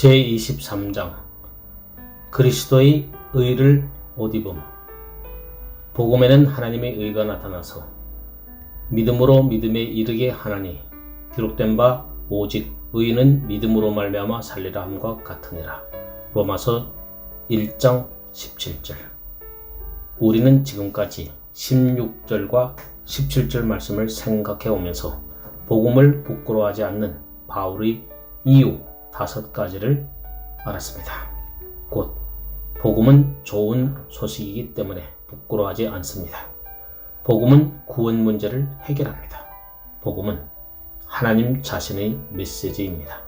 제23장 그리스도의 의를 옷 입음. 복음에는 하나님의 의가 나타나서 믿음으로 믿음에 이르게 하나니 기록된 바 오직 의인은 믿음으로 말미암아 살리라 함과 같으니라. 로마서 1장 17절. 우리는 지금까지 16절과 17절 말씀을 생각해 오면서 복음을 부끄러워하지 않는 바울의 이유 5가지를 알았습니다. 곧 복음은 좋은 소식이기 때문에 부끄러워하지 않습니다. 복음은 구원 문제를 해결합니다. 복음은 하나님 자신의 메시지입니다.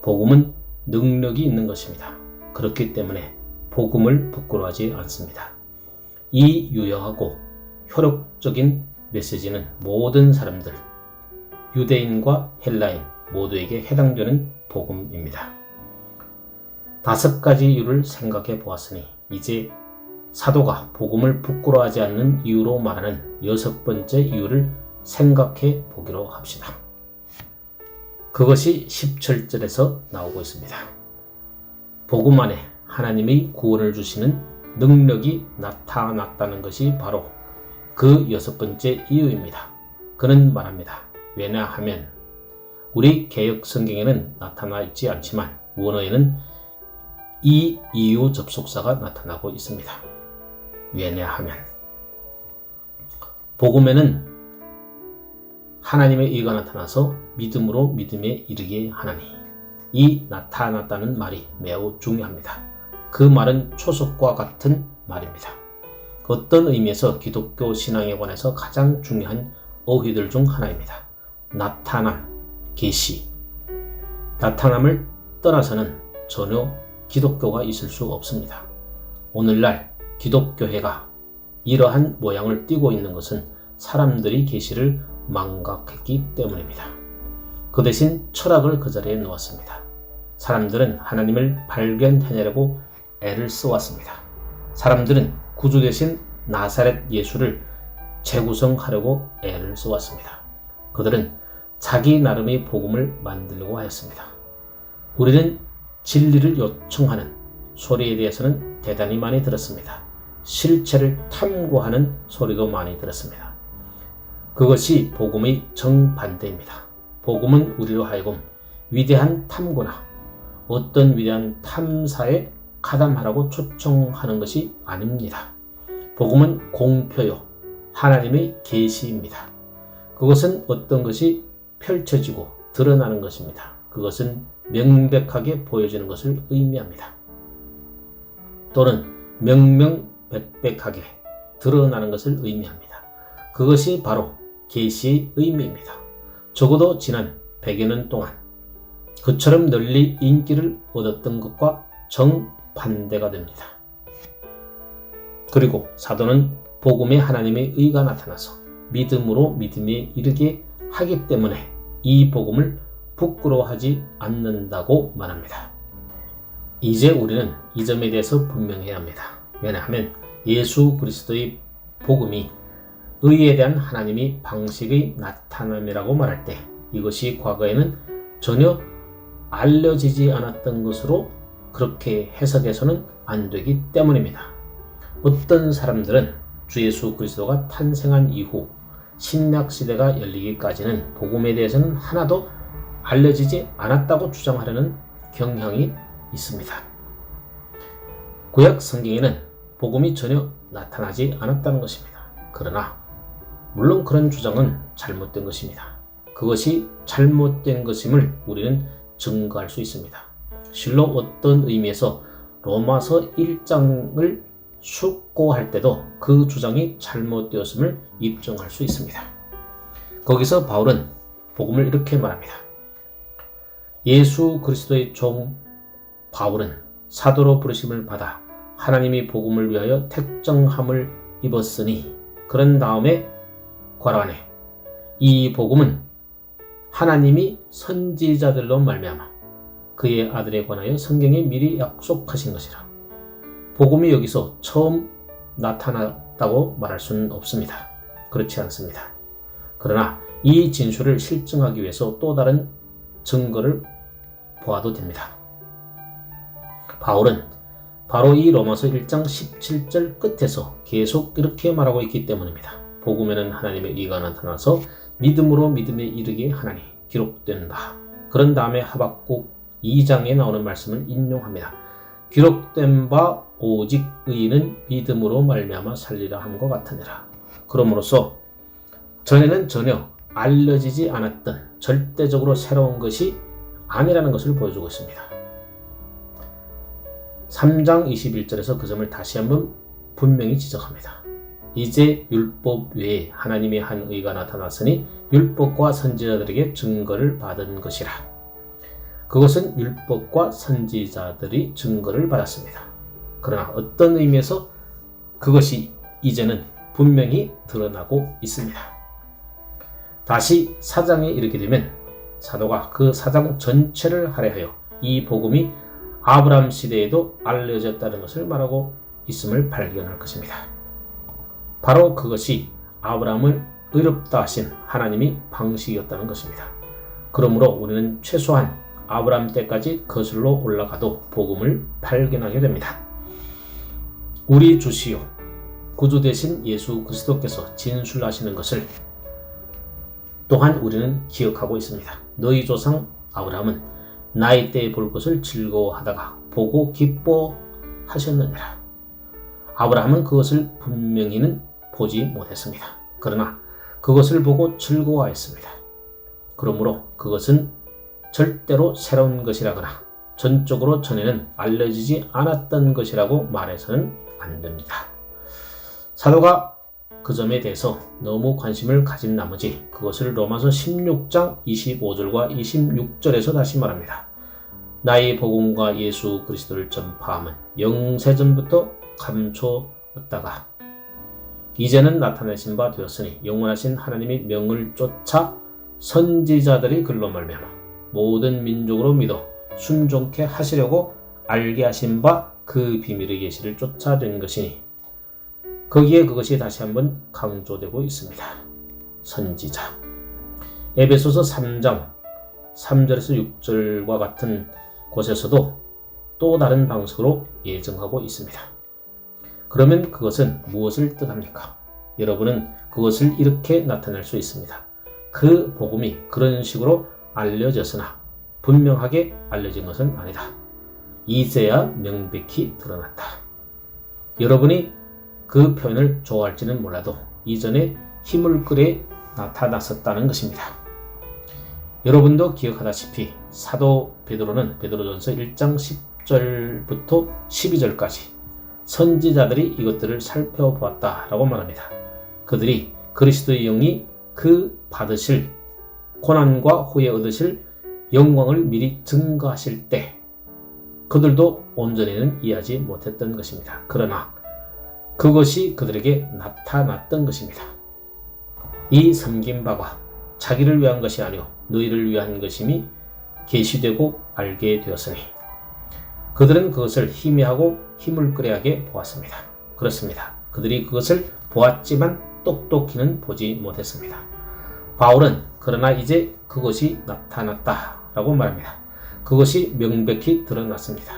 복음은 능력이 있는 것입니다. 그렇기 때문에 복음을 부끄러워하지 않습니다. 이 유효하고 효력적인 메시지는 모든 사람들, 유대인과 헬라인 모두에게 해당되는 복음입니다. 5가지 이유를 생각해 보았으니 이제 사도가 복음을 부끄러워하지 않는 이유로 말하는 6번째 이유를 생각해 보기로 합시다. 그것이 17절에서 나오고 있습니다. 복음 안에 하나님의 구원을 주시는 능력이 나타났다는 것이 바로 그 6번째 이유입니다. 그는 말합니다. 왜냐하면 우리 개역 성경에는 나타나 있지 않지만 원어에는 이 이유 접속사가 나타나고 있습니다. 왜냐하면 복음에는 하나님의 의가 나타나서 믿음으로 믿음에 이르게 하나니 이 나타났다는 말이 매우 중요합니다. 그 말은 초석과 같은 말입니다. 어떤 의미에서 기독교 신앙에 관해서 가장 중요한 어휘들 중 하나입니다. 나타남, 계시. 나타남을 떠나서는 전혀 기독교가 있을 수 없습니다. 오늘날 기독교회가 이러한 모양을 띠고 있는 것은 사람들이 계시를 망각했기 때문입니다. 그 대신 철학을 그 자리에 놓았습니다. 사람들은 하나님을 발견해내려고 애를 써왔습니다. 사람들은 구주 대신 나사렛 예수를 재구성하려고 애를 써왔습니다. 그들은 자기 나름의 복음을 만들려고 하였습니다. 우리는 진리를 요청하는 소리에 대해서는 대단히 많이 들었습니다. 실체를 탐구하는 소리도 많이 들었습니다. 그것이 복음의 정반대입니다. 복음은 우리로 하여금 위대한 탐구나 어떤 위대한 탐사에 가담하라고 초청하는 것이 아닙니다. 복음은 공표요, 하나님의 계시입니다. 그것은 어떤 것이 펼쳐지고 드러나는 것입니다. 그것은 명백하게 보여지는 것을 의미합니다. 또는 명명백백하게 드러나는 것을 의미합니다. 그것이 바로 계시의 의미입니다. 적어도 지난 100여 년 동안 그처럼 널리 인기를 얻었던 것과 정반대가 됩니다. 그리고 사도는 복음에 하나님의 의가 나타나서 믿음으로 믿음에 이르게 하기 때문에 이 복음을 부끄러워하지 않는다고 말합니다. 이제 우리는 이 점에 대해서 분명해야 합니다. 왜냐하면 예수 그리스도의 복음이 의에 대한 하나님의 방식의 나타남이라고 말할 때 이것이 과거에는 전혀 알려지지 않았던 것으로 그렇게 해석해서는 안 되기 때문입니다. 어떤 사람들은 주 예수 그리스도가 탄생한 이후 신약시대가 열리기까지는 복음에 대해서는 하나도 알려지지 않았다고 주장하려는 경향이 있습니다. 구약 성경에는 복음이 전혀 나타나지 않았다는 것입니다. 그러나 물론 그런 주장은 잘못된 것입니다. 그것이 잘못된 것임을 우리는 증거할 수 있습니다. 실로 어떤 의미에서 로마서 1장을 숙고할 때도 그 주장이 잘못되었음을 입증할 수 있습니다. 거기서 바울은 복음을 이렇게 말합니다. 예수 그리스도의 종 바울은 사도로 부르심을 받아 하나님이 복음을 위하여 택정함을 입었으니 그런 다음에 괄호 이 복음은 하나님이 선지자들로 말미암아 그의 아들에 관하여 성경에 미리 약속하신 것이라. 복음이 여기서 처음 나타났다고 말할 수는 없습니다. 그렇지 않습니다. 그러나 이 진술을 실증하기 위해서 또 다른 증거를 보아도 됩니다. 바울은 바로 이 로마서 1장 17절 끝에서 계속 이렇게 말하고 있기 때문입니다. 복음에는 하나님의 의가 나타나서 믿음으로 믿음에 이르게 하나니 기록된다. 그런 다음에 하박국 2장에 나오는 말씀을 인용합니다. 기록된 바 오직 의인은 믿음으로 말미암아 살리라 함과 같으니라. 그러므로서 전에는 전혀 알려지지 않았던 절대적으로 새로운 것이 아니라는 것을 보여주고 있습니다. 3장 21절에서 그 점을 다시 한번 분명히 지적합니다. 이제 율법 외에 하나님의 한 의가 나타났으니 율법과 선지자들에게 증거를 받은 것이라. 그것은 율법과 선지자들이 증거를 받았습니다. 그러나 어떤 의미에서 그것이 이제는 분명히 드러나고 있습니다. 다시 4장에 이르게 되면 사도가 그 4장 전체를 할애하여 이 복음이 아브라함 시대에도 알려졌다는 것을 말하고 있음을 발견할 것입니다. 바로 그것이 아브라함을 의롭다 하신 하나님이 방식이었다는 것입니다. 그러므로 우리는 최소한 아브라함 때까지 거슬러 올라가도 복음을 발견하게 됩니다. 우리 주시오 구주 되신 예수 그리스도께서 진술하시는 것을 또한 우리는 기억하고 있습니다. 너희 조상 아브라함은 나이 때에 볼 것을 즐거워하다가 보고 기뻐하셨느니라. 아브라함은 그것을 분명히는 보지 못했습니다. 그러나 그것을 보고 즐거워하였습니다. 그러므로 그것은 절대로 새로운 것이라거나 전적으로 전에는 알려지지 않았던 것이라고 말해서는 안 됩니다. 사도가 그 점에 대해서 너무 관심을 가진 나머지 그것을 로마서 16장 25절과 26절에서 다시 말합니다. 나의 복음과 예수 그리스도를 전파함은 영세전부터 감춰왔다가 이제는 나타내신 바 되었으니 영원하신 하나님의 명을 쫓아 선지자들이 글로 말미암아 모든 민족으로 믿어 순종케 하시려고 알게 하신 바 그 비밀의 계시를 쫓아낸 것이니 거기에 그것이 다시 한번 강조되고 있습니다. 선지자. 에베소서 3장 3절에서 6절과 같은 곳에서도 또 다른 방식으로 예정하고 있습니다. 그러면 그것은 무엇을 뜻합니까? 여러분은 그것을 이렇게 나타낼 수 있습니다. 그 복음이 그런 식으로 알려졌으나 분명하게 알려진 것은 아니다. 이제야 명백히 드러났다. 여러분이 그 표현을 좋아할지는 몰라도 이전에 힘을 끌에 나타났었다는 것입니다. 여러분도 기억하다시피 사도 베드로는 베드로전서 1장 10절부터 12절까지 선지자들이 이것들을 살펴보았다라고 말합니다. 그들이 그리스도의 영이 그 받으실 고난과 후에 얻으실 영광을 미리 증거하실 때 그들도 온전히는 이해하지 못했던 것입니다. 그러나 그것이 그들에게 나타났던 것입니다. 이 섬긴 바가 자기를 위한 것이 아니오 너희를 위한 것임이 계시되고 알게 되었으니 그들은 그것을 희미하고 힘을 끄레하게 보았습니다. 그렇습니다. 그들이 그것을 보았지만 똑똑히는 보지 못했습니다. 바울은 그러나 이제 그것이 나타났다라고 말합니다. 그것이 명백히 드러났습니다.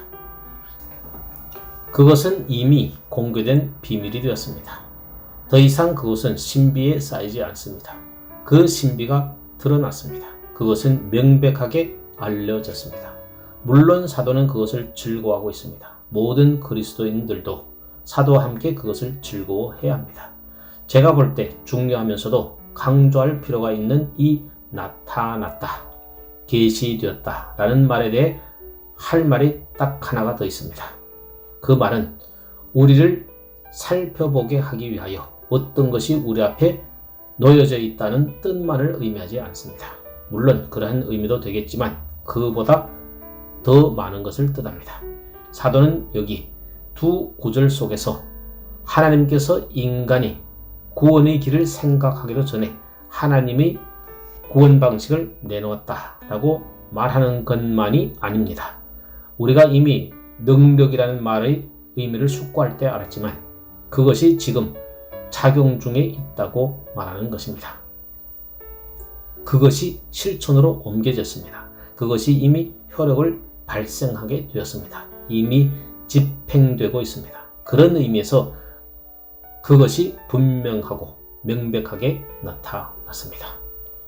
그것은 이미 공개된 비밀이 되었습니다. 더 이상 그것은 신비에 쌓이지 않습니다. 그 신비가 드러났습니다. 그것은 명백하게 알려졌습니다. 물론 사도는 그것을 즐거워하고 있습니다. 모든 그리스도인들도 사도와 함께 그것을 즐거워해야 합니다. 제가 볼 때 중요하면서도 강조할 필요가 있는 이 나타났다, 계시되었다 라는 말에 대해 할 말이 딱 하나가 더 있습니다. 그 말은 우리를 살펴보게 하기 위하여 어떤 것이 우리 앞에 놓여져 있다는 뜻만을 의미하지 않습니다. 물론 그러한 의미도 되겠지만 그보다 더 많은 것을 뜻합니다. 사도는 여기 두 구절 속에서 하나님께서 인간이 구원의 길을 생각하기도 전에 하나님의 구원 방식을 내놓았다라고 말하는 것만이 아닙니다. 우리가 이미 능력이라는 말의 의미를 숙고할 때 알았지만 그것이 지금 작용 중에 있다고 말하는 것입니다. 그것이 실천으로 옮겨졌습니다. 그것이 이미 효력을 발생하게 되었습니다. 이미 집행되고 있습니다. 그런 의미에서 그것이 분명하고 명백하게 나타났습니다.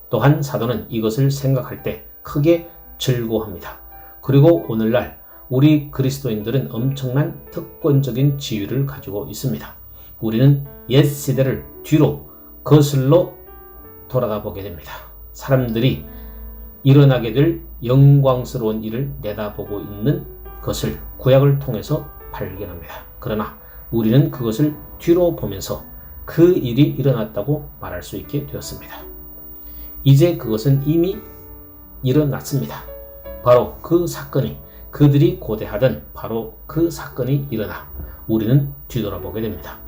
또한 사도는 이것을 생각할 때 크게 즐거워합니다. 그리고 오늘날 우리 그리스도인들은 엄청난 특권적인 지위를 가지고 있습니다. 우리는 옛 시대를 뒤로 거슬러 돌아가 보게 됩니다. 사람들이 일어나게 될 영광스러운 일을 내다보고 있는 것을 구약을 통해서 발견합니다. 그러나 우리는 그것을 뒤로 보면서 그 일이 일어났다고 말할 수 있게 되었습니다. 이제 그것은 이미 일어났습니다. 바로 그 사건이, 그들이 고대하던 바로 그 사건이 일어나 우리는 뒤돌아보게 됩니다.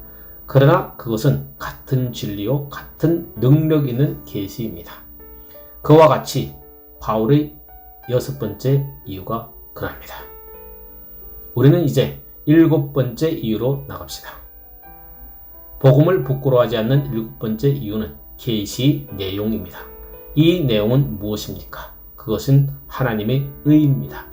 그러나 그것은 같은 진리요, 같은 능력 있는 계시입니다. 그와 같이 바울의 6번째 이유가 그럽니다. 우리는 이제 7번째 이유로 나갑시다. 복음을 부끄러워하지 않는 7번째 이유는 계시 내용입니다. 이 내용은 무엇입니까? 그것은 하나님의 의입니다.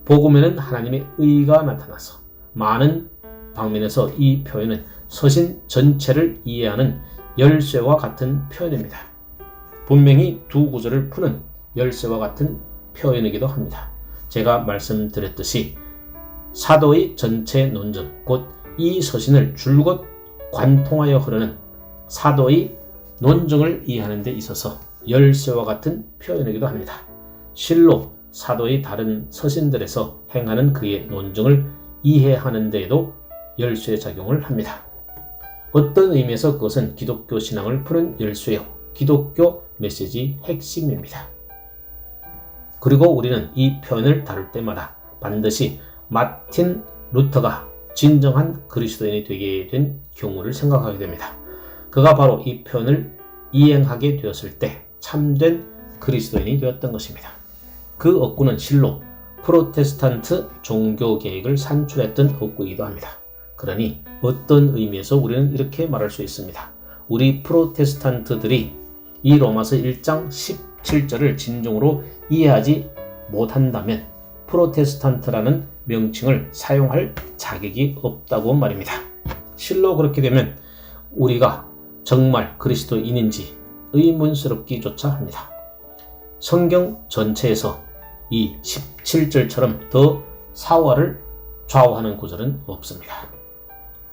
복음에는 하나님의 의가 나타나서 많은 방면에서 이 표현은 서신 전체를 이해하는 열쇠와 같은 표현입니다. 분명히 두 구절을 푸는 열쇠와 같은 표현이기도 합니다. 제가 말씀드렸듯이 사도의 전체 논증, 곧 이 서신을 줄곧 관통하여 흐르는 사도의 논증을 이해하는 데 있어서 열쇠와 같은 표현이기도 합니다. 실로 사도의 다른 서신들에서 행하는 그의 논증을 이해하는 데에도 열쇠의 작용을 합니다. 어떤 의미에서 그것은 기독교 신앙을 푸는 열쇠요, 기독교 메시지 핵심입니다. 그리고 우리는 이 표현을 다룰 때마다 반드시 마틴 루터가 진정한 그리스도인이 되게 된 경우를 생각하게 됩니다. 그가 바로 이 표현을 이행하게 되었을 때 참된 그리스도인이 되었던 것입니다. 그 억구는 실로 프로테스탄트 종교 계획을 산출했던 억구이기도 합니다. 그러니 어떤 의미에서 우리는 이렇게 말할 수 있습니다. 우리 프로테스탄트들이 이 로마서 1장 17절을 진정으로 이해하지 못한다면 프로테스탄트라는 명칭을 사용할 자격이 없다고 말입니다. 실로 그렇게 되면 우리가 정말 그리스도인인지 의문스럽기조차 합니다. 성경 전체에서 이 17절처럼 더 사화를 좌우하는 구절은 없습니다.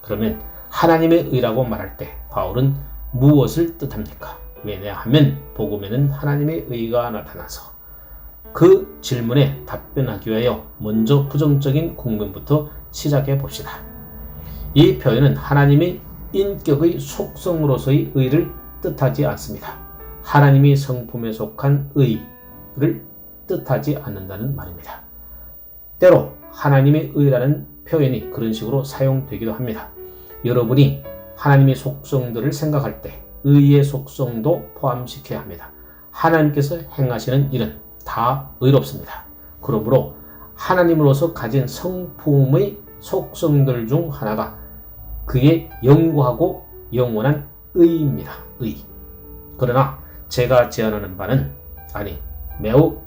그러면 하나님의 의라고 말할 때 바울은 무엇을 뜻합니까? 왜냐하면 복음에는 하나님의 의가 나타나서 그 질문에 답변하기 위하여 먼저 부정적인 국면부터 시작해 봅시다. 이 표현은 하나님의 인격의 속성으로서의 의를 뜻하지 않습니다. 하나님이 성품에 속한 의를 뜻하지 않는다는 말입니다. 때로 하나님의 의라는 표현이 그런 식으로 사용되기도 합니다. 여러분이 하나님의 속성들을 생각할 때 의의 속성도 포함시켜야 합니다. 하나님께서 행하시는 일은 다 의롭습니다. 그러므로 하나님으로서 가진 성품의 속성들 중 하나가 그의 영구하고 영원한 의입니다. 의. 그러나 제가 제안하는 바는, 매우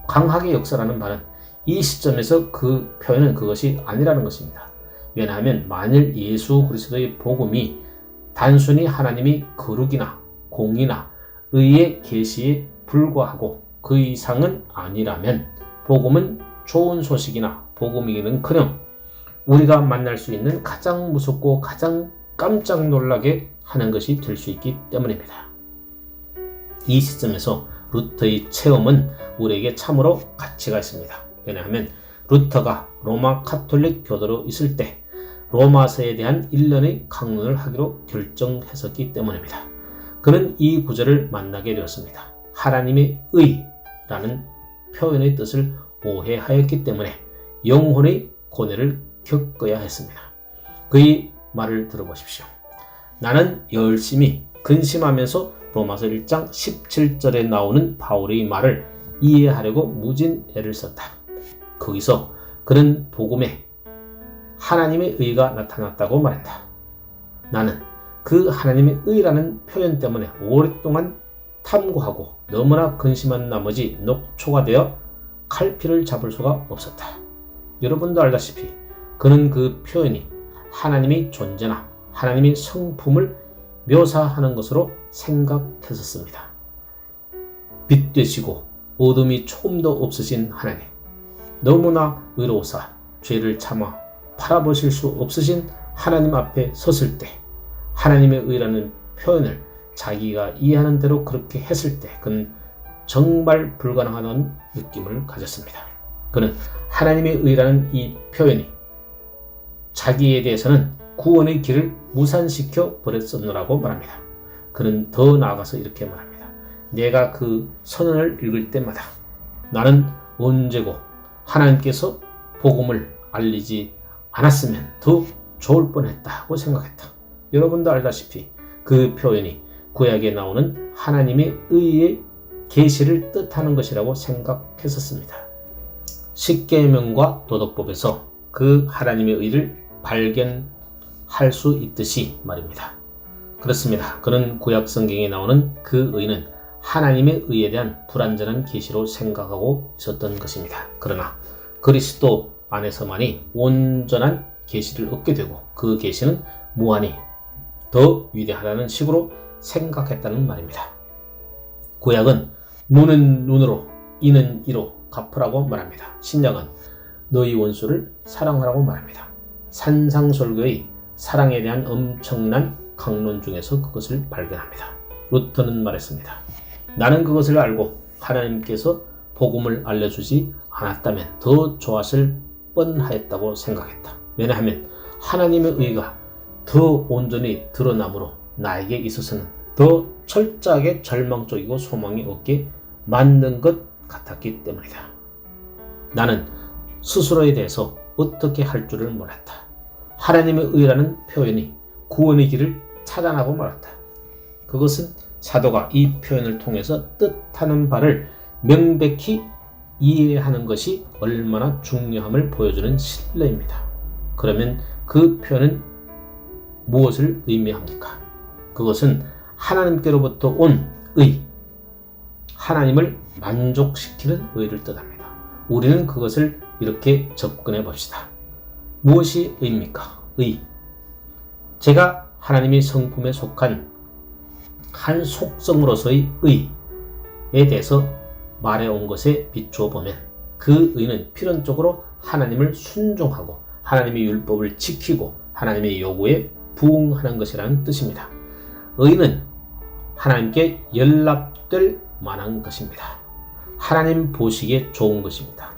강하게 역설하는 바는 이 시점에서 그 표현은 그것이 아니라는 것입니다. 왜냐하면 만일 예수 그리스도의 복음이 단순히 하나님이 거룩이나 공의나 의의 계시에 불과하고 그 이상은 아니라면 복음은 좋은 소식이나 복음이기는커녕 우리가 만날 수 있는 가장 무섭고 가장 깜짝 놀라게 하는 것이 될 수 있기 때문입니다. 이 시점에서 루터의 체험은 우리에게 참으로 가치가 있습니다. 왜냐하면 루터가 로마 카톨릭 교도로 있을 때 로마서에 대한 1년의 강론을 하기로 결정했었기 때문입니다. 그는 이 구절을 만나게 되었습니다. 하나님의 의라는 표현의 뜻을 오해하였기 때문에 영혼의 고뇌를 겪어야 했습니다. 그의 말을 들어보십시오. 나는 열심히 근심하면서 로마서 1장 17절에 나오는 바울의 말을 이해하려고 무진 애를 썼다. 거기서 그는 복음에 하나님의 의가 나타났다고 말한다. 나는 그 하나님의 의라는 표현 때문에 오랫동안 탐구하고 너무나 근심한 나머지 녹초가 되어 칼피를 잡을 수가 없었다. 여러분도 알다시피 그는 그 표현이 하나님의 존재나 하나님의 성품을 묘사하는 것으로 생각했었습니다. 빛 되시고 어둠이 조금도 없으신 하나님, 너무나 의로우사 죄를 참아 바라보실 수 없으신 하나님 앞에 섰을 때 하나님의 의라는 표현을 자기가 이해하는 대로 그렇게 했을 때 그는 정말 불가능하다는 느낌을 가졌습니다. 그는 하나님의 의라는 이 표현이 자기에 대해서는 구원의 길을 무산시켜 버렸었노라고 말합니다. 그는 더 나아가서 이렇게 말합니다. 내가 그 선언을 읽을 때마다 나는 언제고 하나님께서 복음을 알리지 않았으면 더 좋을 뻔했다고 생각했다. 여러분도 알다시피 그 표현이 구약에 나오는 하나님의 의의 계시를 뜻하는 것이라고 생각했었습니다. 십계명과 도덕법에서 그 하나님의 의를 발견할 수 있듯이 말입니다. 그렇습니다. 그는 구약 성경에 나오는 그 의는 하나님의 의에 대한 불완전한 계시로 생각하고 있었던 것입니다. 그러나 그리스도 안에서만이 온전한 계시를 얻게 되고 그 계시는 무한히 더 위대하다는 식으로 생각했다는 말입니다. 구약은 눈은 눈으로 이는 이로 갚으라고 말합니다. 신약은 너희 원수를 사랑하라고 말합니다. 산상설교의 사랑에 대한 엄청난 강론 중에서 그것을 발견합니다. 루터는 말했습니다. 나는 그것을 알고 하나님께서 복음을 알려주지 않았다면 더 좋았을 뻔하였다고 생각했다. 왜냐하면 하나님의 의가 더 온전히 드러나므로 나에게 있어서는 더 철저하게 절망적이고 소망이 없게 만든 것 같았기 때문이다. 나는 스스로에 대해서 어떻게 할 줄을 몰랐다. 하나님의 의라는 표현이 구원의 길을 차단하고 말았다. 그것은 사도가 이 표현을 통해서 뜻하는 바를 명백히 이해하는 것이 얼마나 중요함을 보여주는 신뢰입니다. 그러면 그 표현은 무엇을 의미합니까? 그것은 하나님께로부터 온 의, 하나님을 만족시키는 의를 뜻합니다. 우리는 그것을 이렇게 접근해 봅시다. 무엇이 의입니까? 의. 제가 하나님의 성품에 속한 한 속성으로서의 의에 대해서 말해온 것에 비추어 보면 그 의는 필연적으로 하나님을 순종하고 하나님의 율법을 지키고 하나님의 요구에 부응하는 것이라는 뜻입니다. 의는 하나님께 연락될 만한 것입니다. 하나님 보시기에 좋은 것입니다.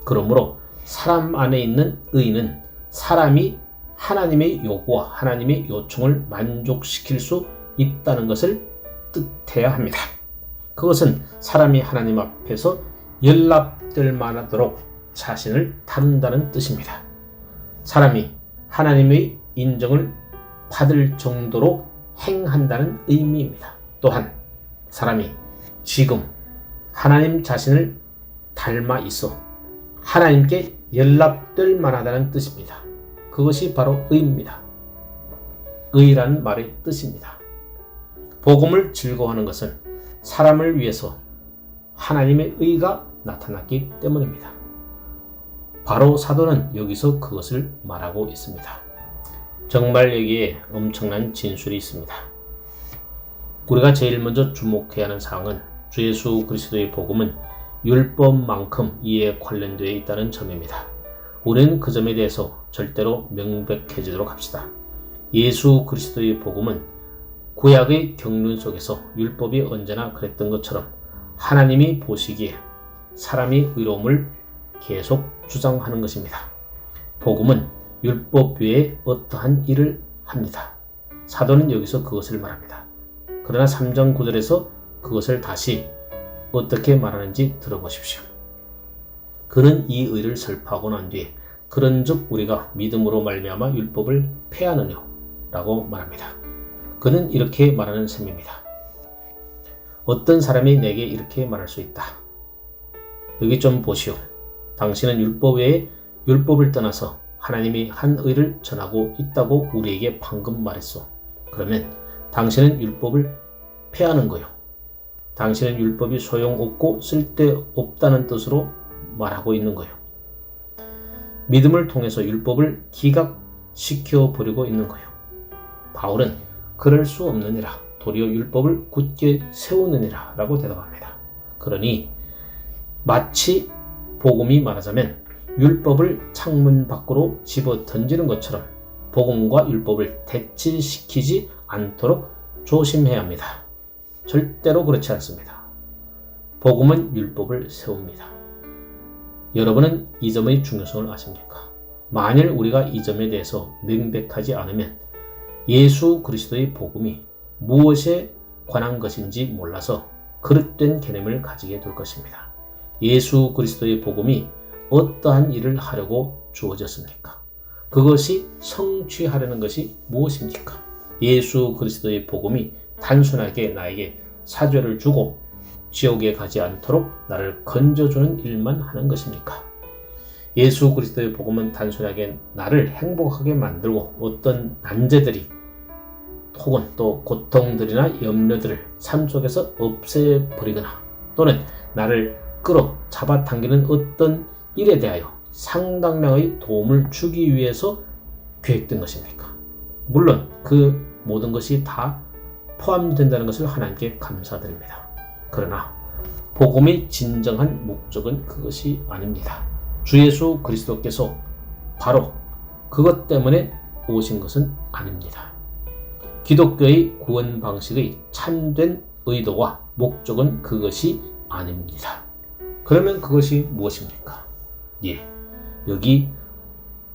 그러므로 사람 안에 있는 의는 사람이 하나님의 요구와 하나님의 요청을 만족시킬 수 있다는 것을 뜻해야 합니다. 그것은 사람이 하나님 앞에서 연락될 만하도록 자신을 다룬다는 뜻입니다. 사람이 하나님의 인정을 받을 정도로 행한다는 의미입니다. 또한 사람이 지금 하나님 자신을 닮아 있어 하나님께 연락될 만하다는 뜻입니다. 그것이 바로 의입니다. 의라는 말의 뜻입니다. 복음을 즐거워하는 것은 사람을 위해서 하나님의 의가 나타났기 때문입니다. 바로 사도는 여기서 그것을 말하고 있습니다. 정말 여기에 엄청난 진술이 있습니다. 우리가 제일 먼저 주목해야 하는 사항은 주 예수 그리스도의 복음은 율법만큼 이에 관련되어 있다는 점입니다. 우리는 그 점에 대해서 절대로 명백해지도록 합시다. 예수 그리스도의 복음은 구약의 경륜 속에서 율법이 언제나 그랬던 것처럼 하나님이 보시기에 사람이 의로움을 계속 주장하는 것입니다. 복음은 율법 외에 어떠한 일을 합니다. 사도는 여기서 그것을 말합니다. 그러나 3장 9절에서 그것을 다시 어떻게 말하는지 들어보십시오. 그는 이 의를 설파하고 난 뒤에 그런즉 우리가 믿음으로 말미암아 율법을 폐하느뇨 라고 말합니다. 그는 이렇게 말하는 셈입니다. 어떤 사람이 내게 이렇게 말할 수 있다. 여기 좀 보시오. 당신은 율법 외에 율법을 떠나서 하나님이 한 의를 전하고 있다고 우리에게 방금 말했소. 그러면 당신은 율법을 폐하는 거요. 당신은 율법이 소용없고 쓸데없다는 뜻으로 말하고 있는 거요. 믿음을 통해서 율법을 기각시켜 버리고 있는 거요. 바울은 그럴 수 없느니라, 도리어 율법을 굳게 세우느니라 라고 대답합니다. 그러니 마치 복음이 말하자면 율법을 창문 밖으로 집어 던지는 것처럼 복음과 율법을 대치시키지 않도록 조심해야 합니다. 절대로 그렇지 않습니다. 복음은 율법을 세웁니다. 여러분은 이 점의 중요성을 아십니까? 만일 우리가 이 점에 대해서 명백하지 않으면 예수 그리스도의 복음이 무엇에 관한 것인지 몰라서 그릇된 개념을 가지게 될 것입니다. 예수 그리스도의 복음이 어떠한 일을 하려고 주어졌습니까? 그것이 성취하려는 것이 무엇입니까? 예수 그리스도의 복음이 단순하게 나에게 사죄를 주고 지옥에 가지 않도록 나를 건져주는 일만 하는 것입니까? 예수 그리스도의 복음은 단순하게 나를 행복하게 만들고 어떤 난제들이 혹은 또 고통들이나 염려들을 삶 속에서 없애버리거나 또는 나를 끌어 잡아당기는 어떤 일에 대하여 상당량의 도움을 주기 위해서 계획된 것입니까? 물론 그 모든 것이 다 포함된다는 것을 하나님께 감사드립니다. 그러나 복음의 진정한 목적은 그것이 아닙니다. 주 예수 그리스도께서 바로 그것 때문에 오신 것은 아닙니다. 기독교의 구원 방식의 참된 의도와 목적은 그것이 아닙니다. 그러면 그것이 무엇입니까? 예, 여기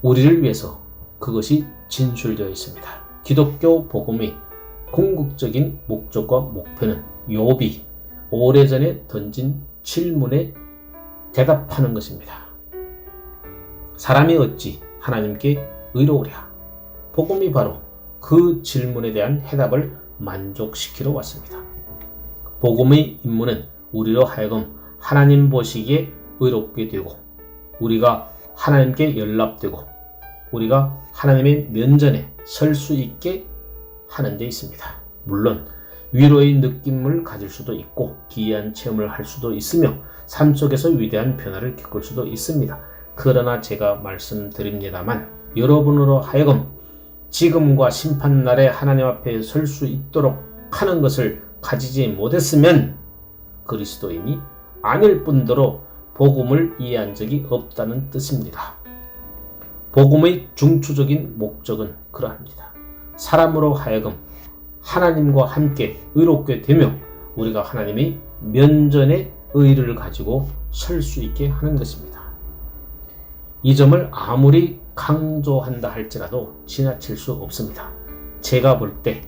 우리를 위해서 그것이 진술되어 있습니다. 기독교 복음의 궁극적인 목적과 목표는 욥이 오래전에 던진 질문에 대답하는 것입니다. 사람이 어찌 하나님께 의로우랴? 복음이 바로 그 질문에 대한 해답을 만족시키러 왔습니다. 복음의 임무는 우리로 하여금 하나님 보시기에 의롭게 되고 우리가 하나님께 연락되고 우리가 하나님의 면전에 설 수 있게 하는 데 있습니다. 물론 위로의 느낌을 가질 수도 있고 기이한 체험을 할 수도 있으며 삶 속에서 위대한 변화를 겪을 수도 있습니다. 그러나 제가 말씀드립니다만 여러분으로 하여금 지금과 심판날에 하나님 앞에 설 수 있도록 하는 것을 가지지 못했으면 그리스도인이 아닐 뿐더러 복음을 이해한 적이 없다는 뜻입니다. 복음의 중추적인 목적은 그러합니다. 사람으로 하여금 하나님과 함께 의롭게 되며 우리가 하나님의 면전에 의를 가지고 설 수 있게 하는 것입니다. 이 점을 아무리 강조한다 할지라도 지나칠 수 없습니다. 제가 볼 때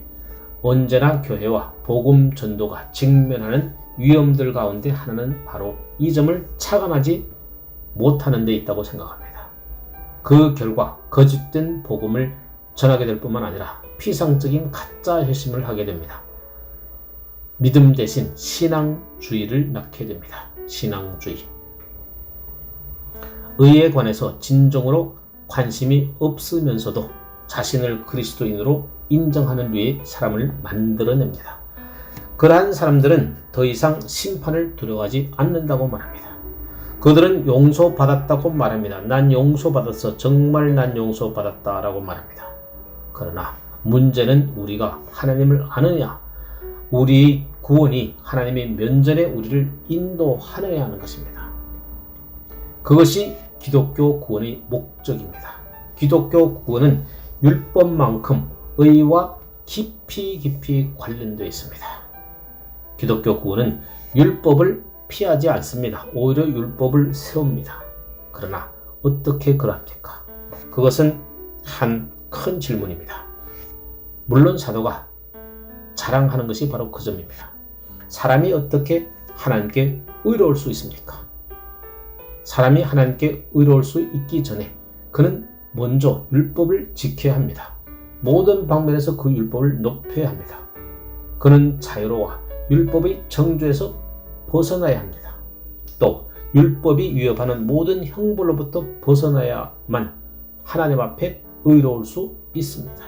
언제나 교회와 복음 전도가 직면하는 위험들 가운데 하나는 바로 이 점을 차감하지 못하는 데 있다고 생각합니다. 그 결과 거짓된 복음을 전하게 될 뿐만 아니라 피상적인 가짜 회심을 하게 됩니다. 믿음 대신 신앙주의를 낳게 됩니다. 신앙주의. 의에 관해서 진정으로 관심이 없으면서도 자신을 그리스도인으로 인정하는 류의 사람을 만들어냅니다. 그러한 사람들은 더 이상 심판을 두려워하지 않는다고 말합니다. 그들은 용서받았다고 말합니다. 난 용서받았어. 정말 난 용서받았다 라고 말합니다. 그러나 문제는 우리가 하나님을 아느냐, 우리의 구원이 하나님의 면전에 우리를 인도하느냐 하는 것입니다. 그것이 기독교 구원의 목적입니다. 기독교 구원은 율법만큼 의와 깊이 관련되어 있습니다. 기독교 구원은 율법을 피하지 않습니다. 오히려 율법을 세웁니다. 그러나 어떻게 그럽니까? 그것은 한 큰 질문입니다. 물론 사도가 자랑하는 것이 바로 그 점입니다. 사람이 어떻게 하나님께 의로울 수 있습니까? 사람이 하나님께 의로울 수 있기 전에 그는 먼저 율법을 지켜야 합니다. 모든 방면에서 그 율법을 높여야 합니다. 그는 자유로워 율법의 정죄에서 벗어나야 합니다. 또 율법이 위협하는 모든 형벌로부터 벗어나야만 하나님 앞에 의로울 수 있습니다.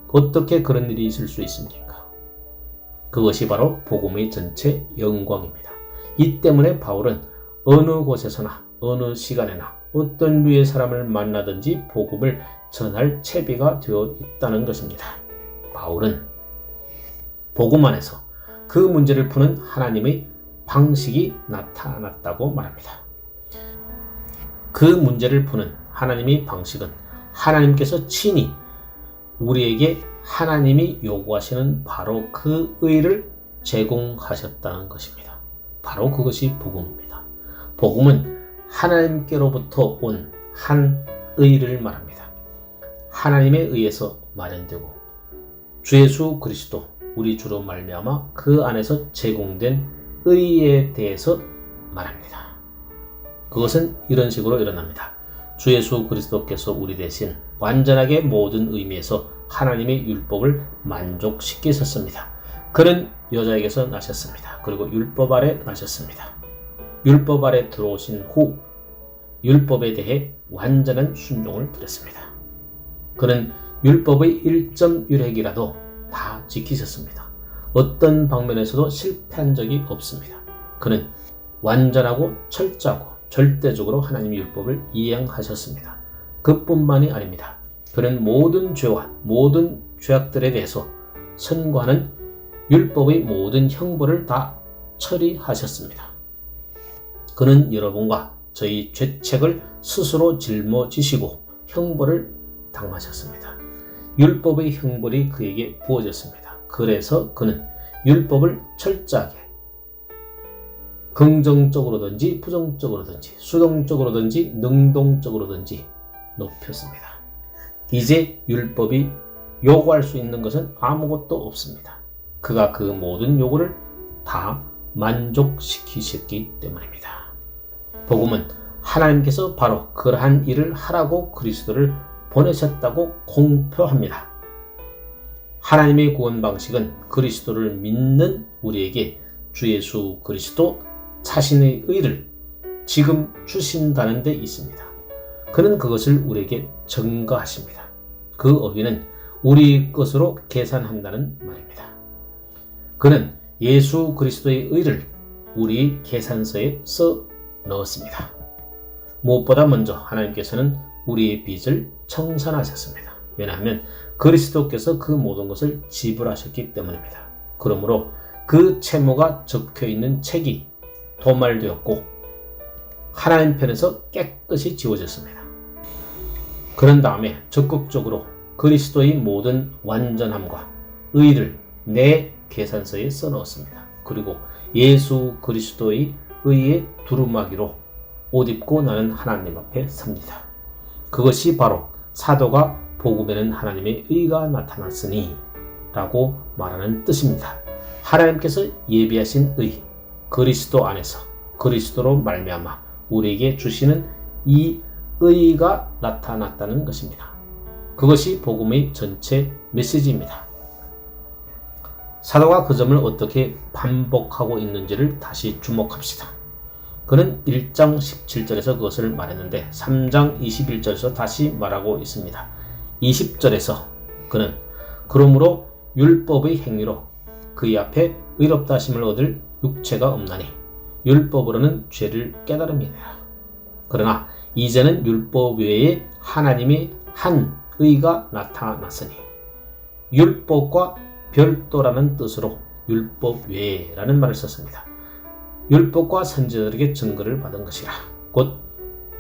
어떻게 그런 일이 있을 수 있습니까? 그것이 바로 복음의 전체 영광입니다. 이 때문에 바울은 어느 곳에서나 어느 시간에나 어떤 류의 사람을 만나든지 복음을 전할 채비가 되어 있다는 것입니다. 바울은 복음 안에서 그 문제를 푸는 하나님의 방식이 나타났다고 말합니다. 그 문제를 푸는 하나님의 방식은 하나님께서 친히 우리에게 하나님이 요구하시는 바로 그 의를 제공하셨다는 것입니다. 바로 그것이 복음입니다. 복음은 하나님께로부터 온 한 의를 말합니다. 하나님에 의해서 마련되고 주 예수 그리스도 우리 주로 말미암아 그 안에서 제공된 의에 대해서 말합니다. 그것은 이런 식으로 일어납니다. 주 예수 그리스도께서 우리 대신 완전하게 모든 의미에서 하나님의 율법을 만족시키셨습니다. 그는 여자에게서 나셨습니다. 그리고 율법 아래 나셨습니다. 율법 아래 들어오신 후 율법에 대해 완전한 순종을 드렸습니다. 그는 율법의 1.1획이라도 다 지키셨습니다. 어떤 방면에서도 실패한 적이 없습니다. 그는 완전하고 철저하고 절대적으로 하나님의 율법을 이행하셨습니다. 그뿐만이 아닙니다. 그는 모든 죄와 모든 죄악들에 대해서 선고하는 율법의 모든 형벌을 다 처리하셨습니다. 그는 여러분과 저희 죄책을 스스로 짊어지시고 형벌을 당하셨습니다. 율법의 형벌이 그에게 부어졌습니다. 그래서 그는 율법을 철저하게 긍정적으로든지 부정적으로든지 수동적으로든지 능동적으로든지 높였습니다. 이제 율법이 요구할 수 있는 것은 아무것도 없습니다. 그가 그 모든 요구를 다 만족시키셨기 때문입니다. 복음은 하나님께서 바로 그러한 일을 하라고 그리스도를 보내셨다고 공표합니다. 하나님의 구원 방식은 그리스도를 믿는 우리에게 주 예수 그리스도 자신의 의를 지금 주신다는 데 있습니다. 그는 그것을 우리에게 증거하십니다. 그 의는 우리 것으로 계산한다는 말입니다. 그는 예수 그리스도의 의를 우리 계산서에 써 넣었습니다. 무엇보다 먼저 하나님께서는 우리의 빚을 청산하셨습니다. 왜냐하면 그리스도께서 그 모든 것을 지불하셨기 때문입니다. 그러므로 그 채무가 적혀있는 책이 도말되었고 하나님 편에서 깨끗이 지워졌습니다. 그런 다음에 적극적으로 그리스도의 모든 완전함과 의를 내 계산서에 써넣었습니다. 그리고 예수 그리스도의 의의 두루마기로 옷 입고 나는 하나님 앞에 섭니다. 그것이 바로 사도가 복음에는 하나님의 의가 나타났으니 라고 말하는 뜻입니다. 하나님께서 예비하신 의, 그리스도 안에서 그리스도로 말미암아 우리에게 주시는 이 의가 나타났다는 것입니다. 그것이 복음의 전체 메시지입니다. 사도가 그 점을 어떻게 반복하고 있는지를 다시 주목합시다. 그는 1장 17절에서 그것을 말했는데 3장 21절에서 다시 말하고 있습니다. 20절에서 그는 그러므로 율법의 행위로 그의 앞에 의롭다 하심을 얻을 육체가 없나니 율법으로는 죄를 깨달음이니라. 그러나 이제는 율법 외에 하나님의 한 의가 나타났으니 율법과 별도라는 뜻으로 율법 외에라는 말을 썼습니다. 율법과 선지자들에게 증거를 받은 것이라. 곧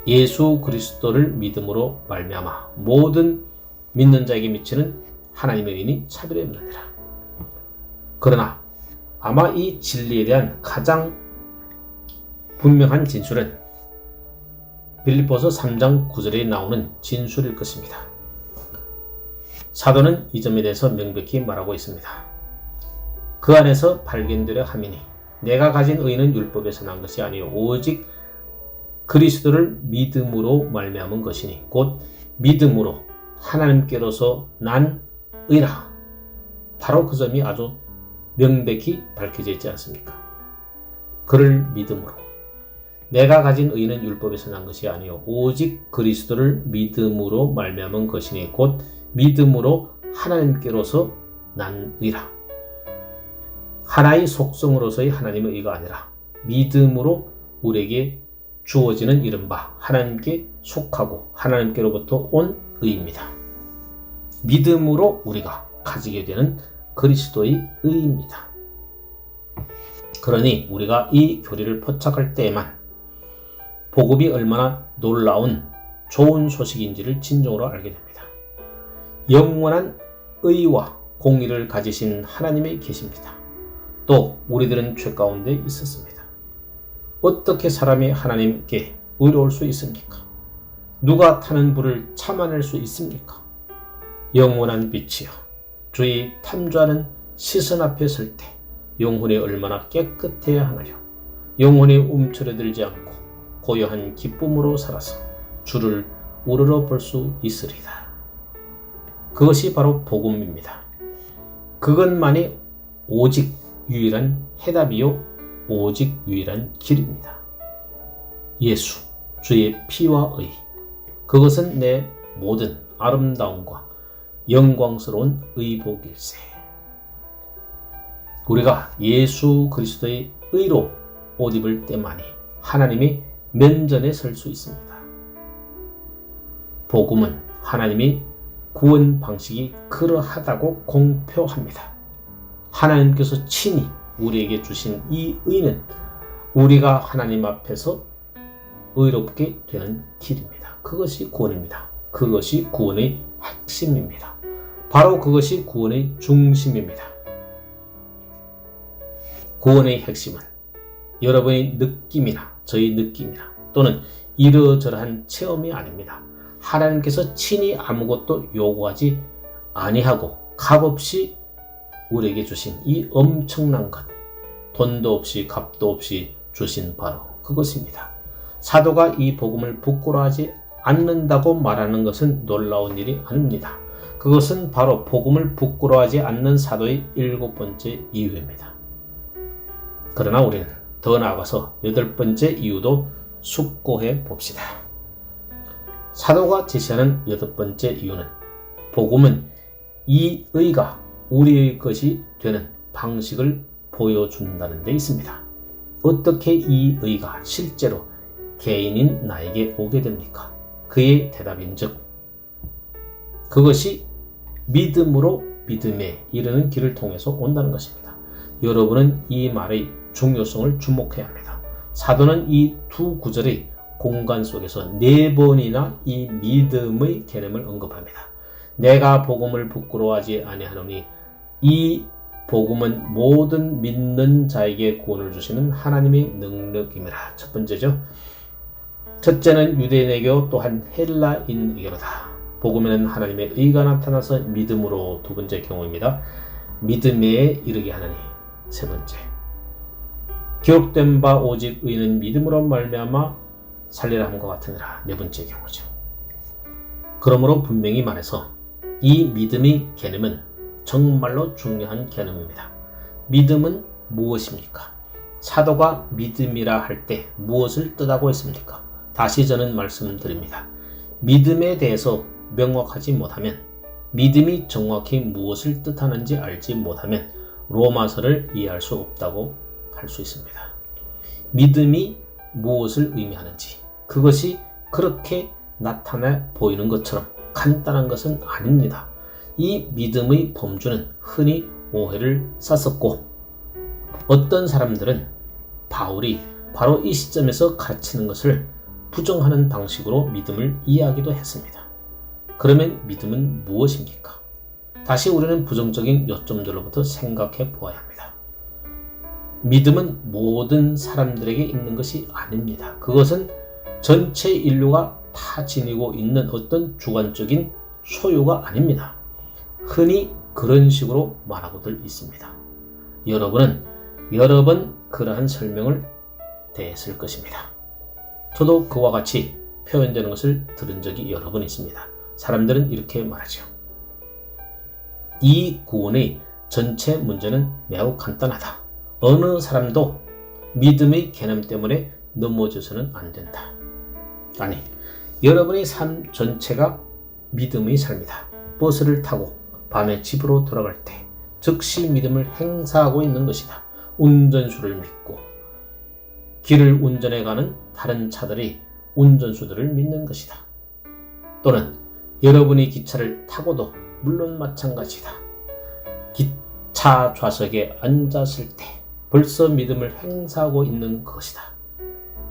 예수 그리스도를 믿음으로 말미암아 모든 믿는 자에게 미치는 하나님의 의인이 차별이 없느니라. 그러나 아마 이 진리에 대한 가장 분명한 진술은 빌립보서 3장 9절에 나오는 진술일 것입니다. 사도는 이 점에 대해서 명백히 말하고 있습니다. 그 안에서 발견되려 함이니 내가 가진 의는 율법에서 난 것이 아니요 오직 그리스도를 믿음으로 말미암은 것이니 곧 믿음으로 하나님께로서 난 의라. 바로 그 점이 아주 명백히 밝혀져 있지 않습니까? 그를 믿음으로 내가 가진 의는 율법에서 난 것이 아니요 오직 그리스도를 믿음으로 말미암은 것이니 곧 믿음으로 하나님께로서 난 의라. 하나의 속성으로서의 하나님의 의가 아니라 믿음으로 우리에게 주어지는 이른바 하나님께 속하고 하나님께로부터 온 의입니다. 믿음으로 우리가 가지게 되는 그리스도의 의입니다. 그러니 우리가 이 교리를 포착할 때에만 복음이 얼마나 놀라운 좋은 소식인지를 진정으로 알게 됩니다. 영원한 의와 공의를 가지신 하나님이 계십니다. 또 우리들은 죄 가운데 있었습니다. 어떻게 사람이 하나님께 의로울 수 있습니까? 누가 타는 불을 참아낼 수 있습니까? 영원한 빛이여, 주의 탐주하는 시선 앞에 설 때 영혼이 얼마나 깨끗해야 하나요? 영혼이 움츠러들지 않고 고요한 기쁨으로 살아서 주를 우러러 볼 수 있으리다. 그것이 바로 복음입니다. 그것만이 오직 유일한 해답이요 오직 유일한 길입니다. 예수, 주의 피와 의, 그것은 내 모든 아름다움과 영광스러운 의복일세. 우리가 예수 그리스도의 의로 옷 입을 때만이 하나님이 면전에 설 수 있습니다. 복음은 하나님이 구원 방식이 그러하다고 공표합니다. 하나님께서 친히 우리에게 주신 이 의는 우리가 하나님 앞에서 의롭게 되는 길입니다. 그것이 구원입니다. 그것이 구원의 핵심입니다. 바로 그것이 구원의 중심입니다. 구원의 핵심은 여러분의 느낌이나 저의 느낌이나 또는 이러저러한 체험이 아닙니다. 하나님께서 친히 아무것도 요구하지 아니하고 값없이 우리에게 주신 이 엄청난 것, 돈도 없이 값도 없이 주신 바로 그것입니다. 사도가 이 복음을 부끄러워하지 않는다고 말하는 것은 놀라운 일이 아닙니다. 그것은 바로 복음을 부끄러워하지 않는 사도의 7번째 이유입니다. 그러나 우리는 더 나아가서 8번째 이유도 숙고해 봅시다. 사도가 제시하는 8번째 이유는 복음은 이 의가 우리의 것이 되는 방식을 보여준다는 데 있습니다. 어떻게 이 의가 실제로 개인인 나에게 오게 됩니까? 그의 대답인즉 그것이 믿음으로 믿음에 이르는 길을 통해서 온다는 것입니다. 여러분은 이 말의 중요성을 주목해야 합니다. 사도는 이 두 구절의 공간 속에서 4번이나 이 믿음의 개념을 언급합니다. 내가 복음을 부끄러워하지 아니하노니 이 복음은 모든 믿는 자에게 구원을 주시는 하나님의 능력임이라. 첫 번째죠. 첫째는 유대인에게 또한 헬라인에게로다. 복음에는 하나님의 의가 나타나서 믿음으로 두 번째 경우입니다. 믿음에 이르게 하느니 세 번째. 기록된 바 오직 의는 믿음으로 말미암아 살리라 함과 같으니라. 네 번째 경우죠. 그러므로 분명히 말해서 이 믿음의 개념은 정말로 중요한 개념입니다. 믿음은 무엇입니까? 사도가 믿음이라 할 때 무엇을 뜻하고 있습니까? 다시 저는 말씀드립니다. 믿음에 대해서 명확하지 못하면, 믿음이 정확히 무엇을 뜻하는지 알지 못하면 로마서를 이해할 수 없다고 할 수 있습니다. 믿음이 무엇을 의미하는지, 그것이 그렇게 나타나 보이는 것처럼 간단한 것은 아닙니다. 이 믿음의 범주는 흔히 오해를 샀었고, 어떤 사람들은 바울이 바로 이 시점에서 가르치는 것을 부정하는 방식으로 믿음을 이해하기도 했습니다. 그러면 믿음은 무엇입니까? 다시 우리는 부정적인 요점들로부터 생각해 보아야 합니다. 믿음은 모든 사람들에게 있는 것이 아닙니다. 그것은 전체 인류가 다 지니고 있는 어떤 주관적인 소유가 아닙니다. 흔히 그런 식으로 말하고들 있습니다. 여러분은 여러 번 그러한 설명을 대했을 것입니다. 저도 그와 같이 표현되는 것을 들은 적이 여러 번 있습니다. 사람들은 이렇게 말하죠. 이 구원의 전체 문제는 매우 간단하다. 어느 사람도 믿음의 개념 때문에 넘어져서는 안 된다. 아니, 여러분의 삶 전체가 믿음의 삶이다. 버스를 타고 밤에 집으로 돌아갈 때 즉시 믿음을 행사하고 있는 것이다. 운전수를 믿고 길을 운전해가는 다른 차들이 운전수들을 믿는 것이다. 또는 여러분이 기차를 타고도 물론 마찬가지다. 기차 좌석에 앉았을 때 벌써 믿음을 행사하고 있는 것이다.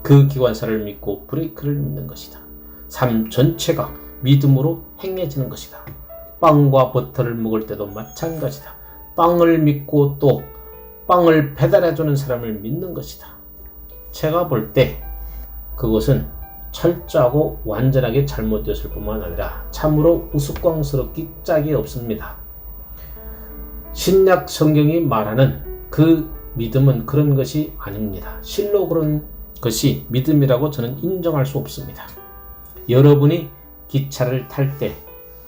그 기관사를 믿고 브레이크를 믿는 것이다. 삶 전체가 믿음으로 행해지는 것이다. 빵과 버터를 먹을 때도 마찬가지다. 빵을 믿고 또 빵을 배달해주는 사람을 믿는 것이다. 제가 볼 때 그것은 철저하고 완전하게 잘못되었을 뿐만 아니라 참으로 우스꽝스럽기 짝이 없습니다. 신약 성경이 말하는 그 믿음은 그런 것이 아닙니다. 실로 그런 것이 믿음이라고 저는 인정할 수 없습니다. 여러분이 기차를 탈 때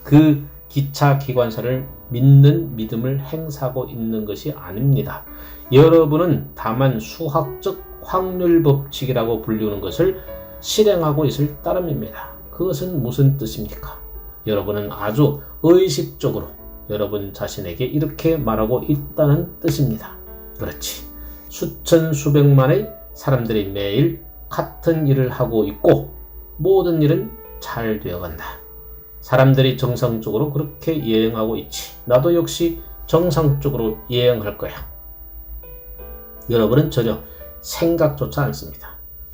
그 기차 기관사를 믿는 믿음을 행사하고 있는 것이 아닙니다. 여러분은 다만 수학적 확률 법칙이라고 불리우는 것을 실행하고 있을 따름입니다. 그것은 무슨 뜻입니까? 여러분은 아주 의식적으로 여러분 자신에게 이렇게 말하고 있다는 뜻입니다. 그렇지. 수천 수백만의 사람들이 매일 같은 일을 하고 있고 모든 일은 잘 되어간다. 사람들이 정상적으로 그렇게 예행하고 있지. 나도 역시 정상적으로 예행할 거야. 여러분은 전혀 생각조차 않습니다.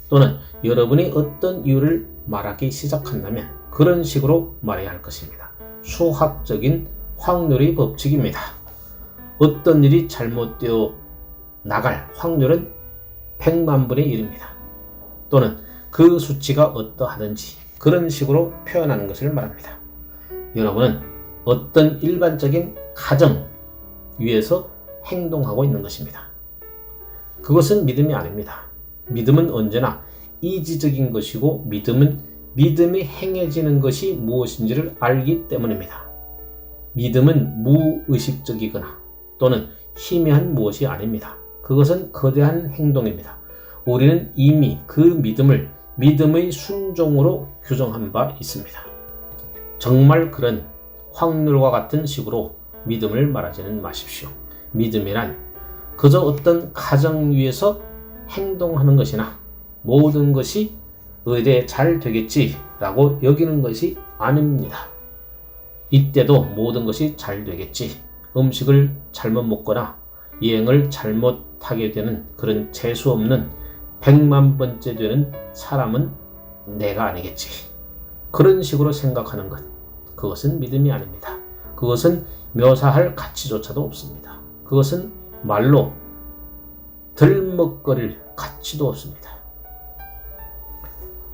또는 여러분이 어떤 이유를 말하기 시작한다면 그런 식으로 말해야 할 것입니다. 수학적인 확률의 법칙입니다. 어떤 일이 잘못되어 나갈 확률은 100만 분의 1입니다. 또는 그 수치가 어떠하든지 그런 식으로 표현하는 것을 말합니다. 여러분은 어떤 일반적인 가정 위에서 행동하고 있는 것입니다. 그것은 믿음이 아닙니다. 믿음은 언제나 이지적인 것이고 믿음이 행해지는 것이 무엇인지를 알기 때문입니다. 믿음은 무의식적이거나 또는 희미한 무엇이 아닙니다. 그것은 거대한 행동입니다. 우리는 이미 그 믿음을 믿음의 순종으로 규정한 바 있습니다. 정말 그런 확률과 같은 식으로 믿음을 말하지는 마십시오. 믿음이란 그저 어떤 가정 위에서 행동하는 것이나 모든 것이 의례 잘 되겠지라고 여기는 것이 아닙니다. 이때도 모든 것이 잘 되겠지. 음식을 잘못 먹거나 여행을 잘못하게 되는 그런 재수 없는 100만 번째 되는 사람은 내가 아니겠지. 그런 식으로 생각하는 것, 그것은 믿음이 아닙니다. 그것은 묘사할 가치조차도 없습니다. 그것은 말로 들먹거릴 가치도 없습니다.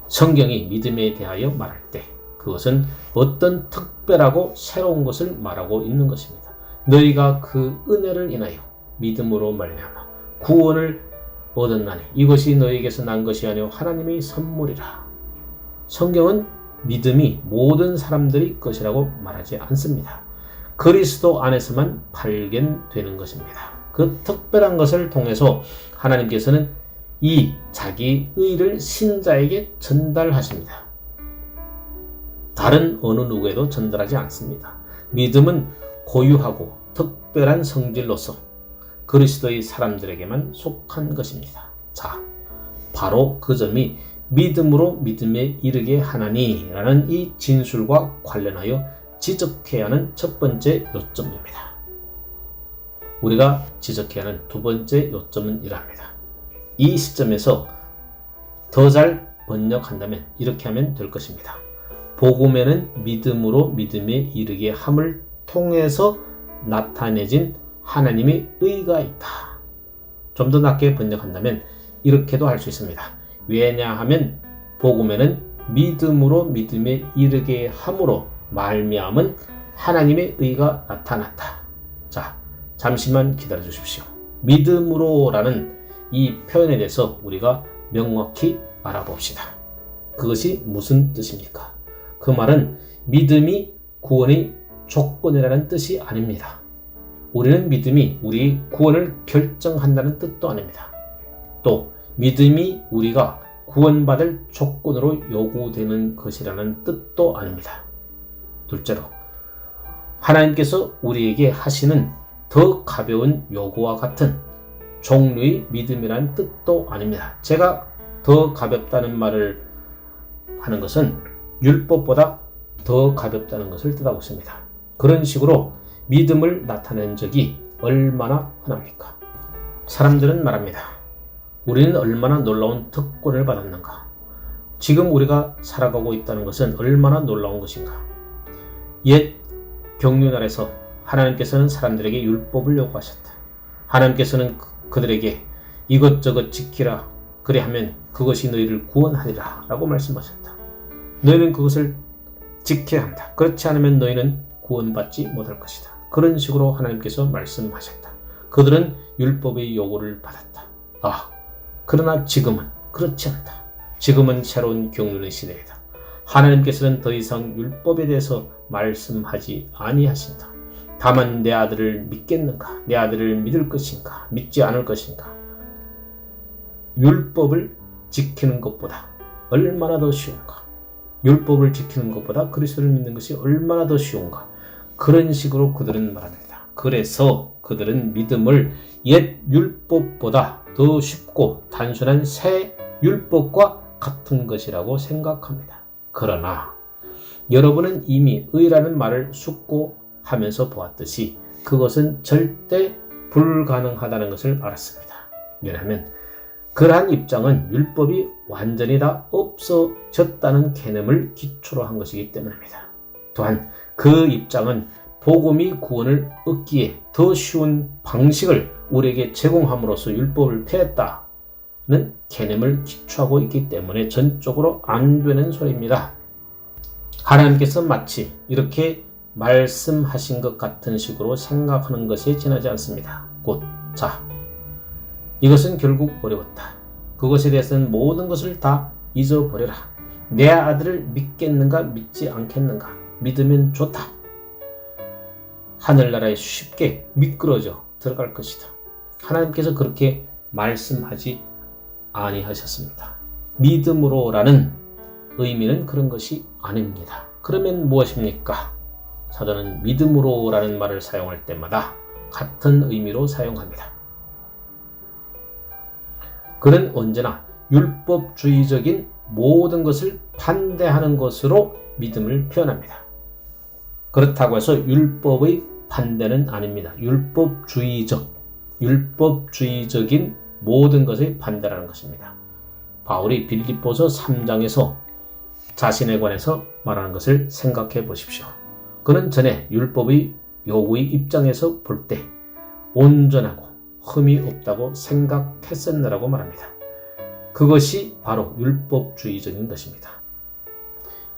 성경이 믿음에 대하여 말할 때 그것은 어떤 특별하고 새로운 것을 말하고 있는 것입니다. 너희가 그 은혜를 인하여 믿음으로 말미암아 구원을 얻었나니 이것이 너희에게서 난 것이 아니요 하나님의 선물이라. 성경은 믿음이 모든 사람들의 것이라고 말하지 않습니다. 그리스도 안에서만 발견되는 것입니다. 그 특별한 것을 통해서 하나님께서는 이 자기 의를 신자에게 전달하십니다. 다른 어느 누구에도 전달하지 않습니다. 믿음은 고유하고 특별한 성질로서 그리스도의 사람들에게만 속한 것입니다. 자, 바로 그 점이 믿음으로 믿음에 이르게 하나니라는 이 진술과 관련하여 지적해야 하는 첫 번째 요점입니다. 우리가 지적해야 하는 두 번째 요점은 이러합니다. 이 시점에서 더 잘 번역한다면 이렇게 하면 될 것입니다. 복음에는 믿음으로 믿음에 이르게 함을 통해서 나타내진 하나님의 의가 있다. 좀 더 낮게 번역한다면 이렇게도 할 수 있습니다. 왜냐하면 복음에는 믿음으로 믿음에 이르게 함으로 말미암은 하나님의 의가 나타났다. 자, 잠시만 기다려 주십시오. 믿음으로라는 이 표현에 대해서 우리가 명확히 알아봅시다. 그것이 무슨 뜻입니까? 그 말은 믿음이 구원의 조건이라는 뜻이 아닙니다. 우리는 믿음이 우리 구원을 결정한다는 뜻도 아닙니다. 또 믿음이 우리가 구원받을 조건으로 요구되는 것이라는 뜻도 아닙니다. 둘째로 하나님께서 우리에게 하시는 더 가벼운 요구와 같은 종류의 믿음이라는 뜻도 아닙니다. 제가 더 가볍다는 말을 하는 것은 율법보다 더 가볍다는 것을 뜻하고 있습니다. 그런 식으로 믿음을 나타낸 적이 얼마나 흔합니까? 사람들은 말합니다. 우리는 얼마나 놀라운 특권을 받았는가? 지금 우리가 살아가고 있다는 것은 얼마나 놀라운 것인가? 옛 경륜날에서 하나님께서는 사람들에게 율법을 요구하셨다. 하나님께서는 그들에게 이것저것 지키라. 그래하면 그것이 너희를 구원하리라 라고 말씀하셨다. 너희는 그것을 지켜야 한다. 그렇지 않으면 너희는 구원받지 못할 것이다. 그런 식으로 하나님께서 말씀하셨다. 그들은 율법의 요구를 받았다. 그러나 지금은 그렇지 않다. 지금은 새로운 경륜의 시대이다. 하나님께서는 더 이상 율법에 대해서 말씀하지 아니하신다. 다만 내 아들을 믿겠는가? 내 아들을 믿을 것인가? 믿지 않을 것인가? 율법을 지키는 것보다 얼마나 더 쉬운가? 율법을 지키는 것보다 그리스도를 믿는 것이 얼마나 더 쉬운가? 그런 식으로 그들은 말합니다. 그래서 그들은 믿음을 옛 율법보다 더 쉽고 단순한 새 율법과 같은 것이라고 생각합니다. 그러나 여러분은 이미 의라는 말을 숙고하면서 보았듯이 그것은 절대 불가능하다는 것을 알았습니다. 왜냐하면 그러한 입장은 율법이 완전히 다 없어졌다는 개념을 기초로 한 것이기 때문입니다. 또한 그 입장은 복음이 구원을 얻기에 더 쉬운 방식을 우리에게 제공함으로써 율법을 폐했다는 개념을 기초하고 있기 때문에 전적으로 안 되는 소리입니다. 하나님께서 마치 이렇게 말씀하신 것 같은 식으로 생각하는 것에 지나지 않습니다. 이것은 결국 어려웠다. 그것에 대해서는 모든 것을 다 잊어버려라. 내 아들을 믿겠는가 믿지 않겠는가? 믿으면 좋다. 하늘나라에 쉽게 미끄러져 들어갈 것이다. 하나님께서 그렇게 말씀하지 아니하셨습니다. 믿음으로라는 의미는 그런 것이 아닙니다. 그러면 무엇입니까? 사도는 믿음으로라는 말을 사용할 때마다 같은 의미로 사용합니다. 그는 언제나 율법주의적인 모든 것을 반대하는 것으로 믿음을 표현합니다. 그렇다고 해서 율법의 반대는 아닙니다. 율법주의적인 모든 것의 반대라는 것입니다. 바울이 빌립보서 3장에서 자신에 관해서 말하는 것을 생각해 보십시오. 그는 전에 율법의 요구의 입장에서 볼 때 온전하고 흠이 없다고 생각했었느라고 말합니다. 그것이 바로 율법주의적인 것입니다.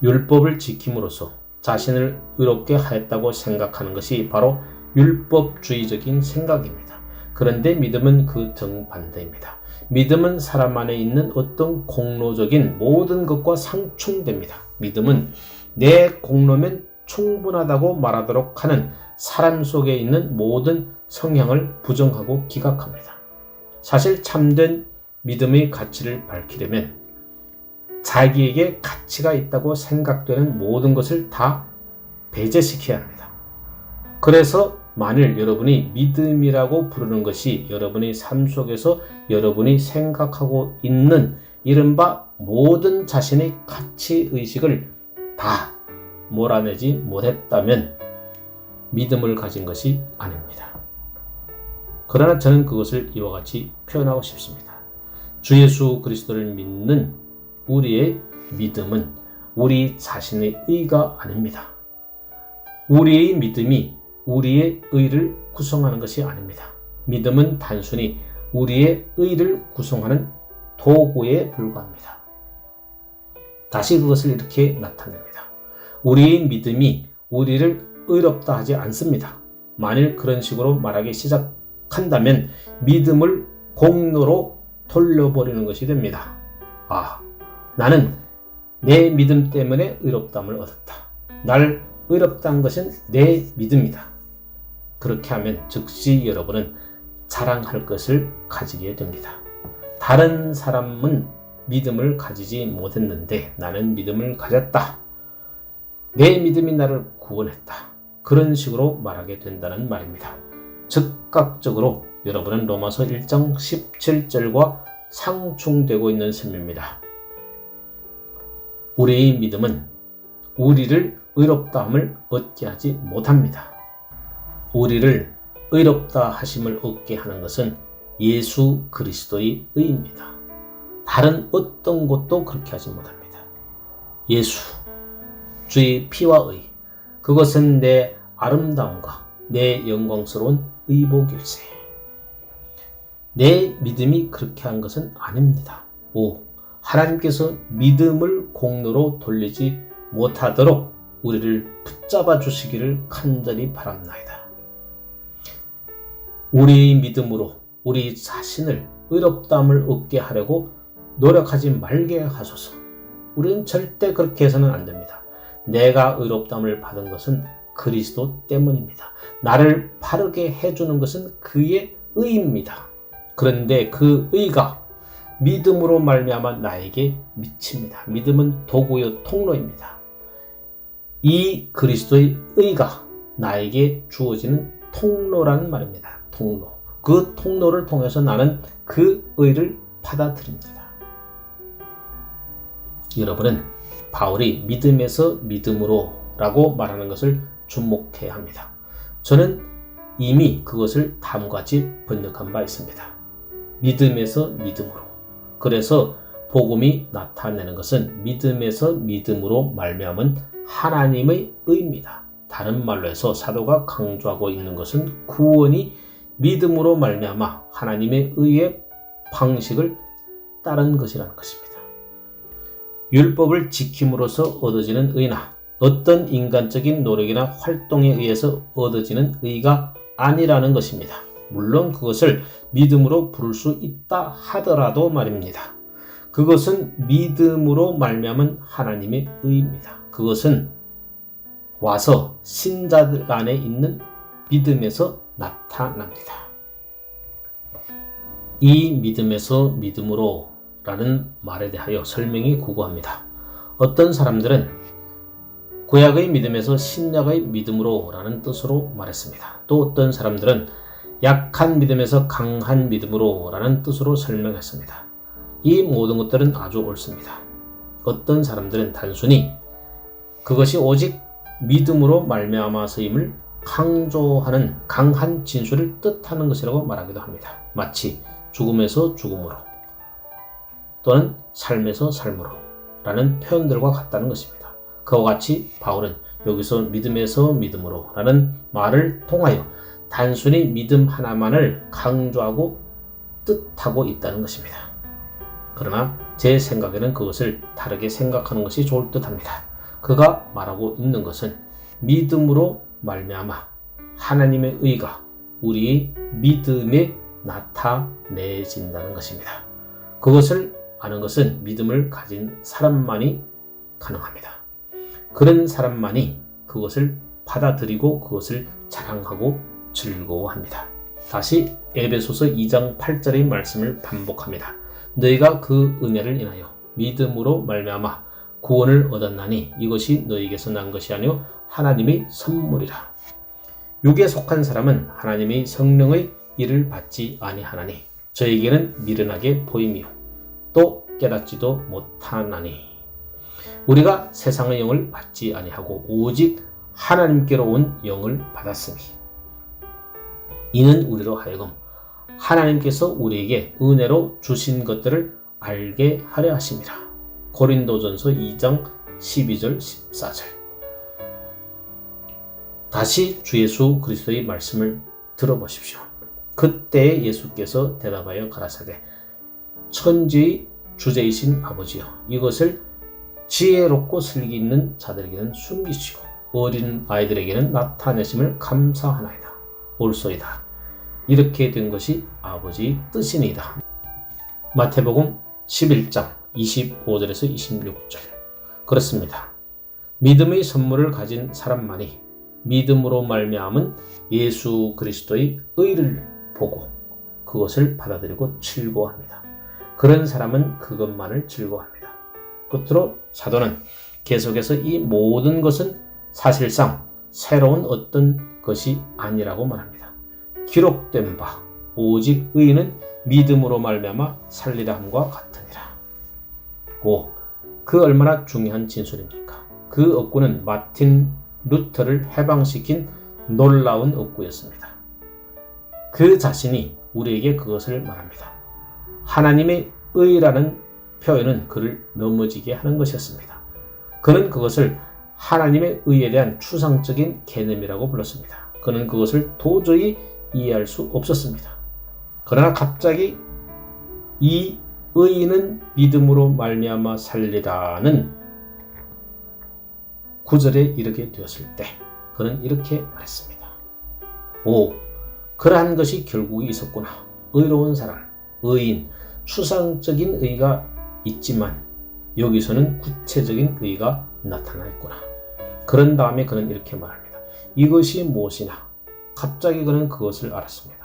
율법을 지킴으로써 자신을 의롭게 하였다고 생각하는 것이 바로 율법주의적인 생각입니다. 그런데 믿음은 그 정반대입니다. 믿음은 사람 안에 있는 어떤 공로적인 모든 것과 상충됩니다. 믿음은 내 공로면 충분하다고 말하도록 하는 사람 속에 있는 모든 성향을 부정하고 기각합니다. 사실 참된 믿음의 가치를 밝히려면 자기에게 가치가 있다고 생각되는 모든 것을 다 배제시켜야 합니다. 그래서 만일 여러분이 믿음이라고 부르는 것이 여러분의 삶 속에서 여러분이 생각하고 있는 이른바 모든 자신의 가치의식을 다 몰아내지 못했다면 믿음을 가진 것이 아닙니다. 그러나 저는 그것을 이와 같이 표현하고 싶습니다. 주 예수 그리스도를 믿는 우리의 믿음은 우리 자신의 의가 아닙니다. 우리의 믿음이 우리의 의를 구성하는 것이 아닙니다. 믿음은 단순히 우리의 의를 구성하는 도구에 불과합니다. 다시 그것을 이렇게 나타냅니다. 우리의 믿음이 우리를 의롭다 하지 않습니다. 만일 그런 식으로 말하기 시작한다면 믿음을 공로로 돌려버리는 것이 됩니다. 나는 내 믿음 때문에 의롭다함을 얻었다. 날 의롭다한 것은 내 믿음이다. 그렇게 하면 즉시 여러분은 자랑할 것을 가지게 됩니다. 다른 사람은 믿음을 가지지 못했는데 나는 믿음을 가졌다. 내 믿음이 나를 구원했다. 그런 식으로 말하게 된다는 말입니다. 즉각적으로 여러분은 로마서 1장 17절과 상충되고 있는 셈입니다. 우리의 믿음은 우리를 의롭다함을 얻게 하지 못합니다. 우리를 의롭다 하심을 얻게 하는 것은 예수 그리스도의 의입니다. 다른 어떤 것도 그렇게 하지 못합니다. 예수, 주의 피와 의, 그것은 내 아름다움과 내 영광스러운 의복일세. 내 믿음이 그렇게 한 것은 아닙니다. 5. 하나님께서 믿음을 공로로 돌리지 못하도록 우리를 붙잡아 주시기를 간절히 바랍니다. 우리의 믿음으로 우리 자신을 의롭다함을 얻게 하려고 노력하지 말게 하소서. 우리는 절대 그렇게 해서는 안 됩니다. 내가 의롭다함을 받은 것은 그리스도 때문입니다. 나를 바르게 해주는 것은 그의 의입니다. 그런데 그 의가 믿음으로 말미암아 나에게 미칩니다. 믿음은 도구요 통로입니다. 이 그리스도의 의가 나에게 주어지는 통로라는 말입니다. 통로. 그 통로를 통해서 나는 그 의를 받아들입니다. 여러분은 바울이 믿음에서 믿음으로 라고 말하는 것을 주목해야 합니다. 저는 이미 그것을 다음과 같이 번역한 바 있습니다. 믿음에서 믿음으로. 그래서 복음이 나타내는 것은 믿음에서 믿음으로 말미암은 하나님의 의입니다. 다른 말로 해서 사도가 강조하고 있는 것은 구원이 믿음으로 말미암아 하나님의 의의 방식을 따른 것이라는 것입니다. 율법을 지킴으로써 얻어지는 의나 어떤 인간적인 노력이나 활동에 의해서 얻어지는 의가 아니라는 것입니다. 물론 그것을 믿음으로 부를 수 있다 하더라도 말입니다. 그것은 믿음으로 말미암은 하나님의 의입니다. 그것은 와서 신자들 안에 있는 믿음에서 나타납니다. 이 믿음에서 믿음으로 라는 말에 대하여 설명이 구구합니다. 어떤 사람들은 구약의 믿음에서 신약의 믿음으로 라는 뜻으로 말했습니다. 또 어떤 사람들은 약한 믿음에서 강한 믿음으로 라는 뜻으로 설명했습니다. 이 모든 것들은 아주 옳습니다. 어떤 사람들은 단순히 그것이 오직 믿음으로 말미암아서임을 강조하는 강한 진술을 뜻하는 것이라고 말하기도 합니다. 마치 죽음에서 죽음으로 또는 삶에서 삶으로 라는 표현들과 같다는 것입니다. 그와 같이 바울은 여기서 믿음에서 믿음으로 라는 말을 통하여 단순히 믿음 하나만을 강조하고 뜻하고 있다는 것입니다. 그러나 제 생각에는 그것을 다르게 생각하는 것이 좋을 듯합니다. 그가 말하고 있는 것은 믿음으로 말미암아 하나님의 의가 우리의 믿음에 나타내진다는 것입니다. 그것을 아는 것은 믿음을 가진 사람만이 가능합니다. 그런 사람만이 그것을 받아들이고 그것을 자랑하고 즐거워합니다. 다시 에베소서 2장 8절의 말씀을 반복합니다. 너희가 그 은혜를 인하여 믿음으로 말미암아 구원을 얻었나니 이것이 너희에게서 난 것이 아니요 하나님의 선물이라. 육에 속한 사람은 하나님의 성령의 일을 받지 아니하나니 저에게는 미련하게 보임이요 또 깨닫지도 못하나니. 우리가 세상의 영을 받지 아니하고 오직 하나님께로 온 영을 받았으니 이는 우리로 하여금 하나님께서 우리에게 은혜로 주신 것들을 알게 하려 하심이라. 고린도전서 2장 12절 14절. 다시 주 예수 그리스도의 말씀을 들어보십시오. 그때 예수께서 대답하여 가라사대 천지의 주제이신 아버지여 이것을 지혜롭고 슬기 있는 자들에게는 숨기시고 어린 아이들에게는 나타내심을 감사하나이다. 옳소이다. 이렇게 된 것이 아버지의 뜻이니이다. 마태복음 11장 25절에서 26절. 그렇습니다. 믿음의 선물을 가진 사람만이 믿음으로 말미암은 예수 그리스도의 의를 보고 그것을 받아들이고 즐거워합니다. 그런 사람은 그것만을 즐거워합니다. 끝으로 사도는 계속해서 이 모든 것은 사실상 새로운 어떤 것이 아니라고 말합니다. 기록된 바 오직 의인은 믿음으로 말미암아 살리라 함과 같으니라. 그 얼마나 중요한 진술입니까? 그 억구는 마틴 루터를 해방시킨 놀라운 억구였습니다. 그 자신이 우리에게 그것을 말합니다. 하나님의 의라는 표현은 그를 넘어지게 하는 것이었습니다. 그는 그것을 하나님의 의에 대한 추상적인 개념이라고 불렀습니다. 그는 그것을 도저히 이해할 수 없었습니다. 그러나 갑자기 이 의인은 믿음으로 말미암아 살리라는 구절에 이르게 되었을 때 그는 이렇게 말했습니다. 그러한 것이 결국에 있었구나. 의로운 사람, 의인, 추상적인 의가 있지만 여기서는 구체적인 의가 나타나있구나. 그런 다음에 그는 이렇게 말합니다. 이것이 무엇이냐? 갑자기 그는 그것을 알았습니다.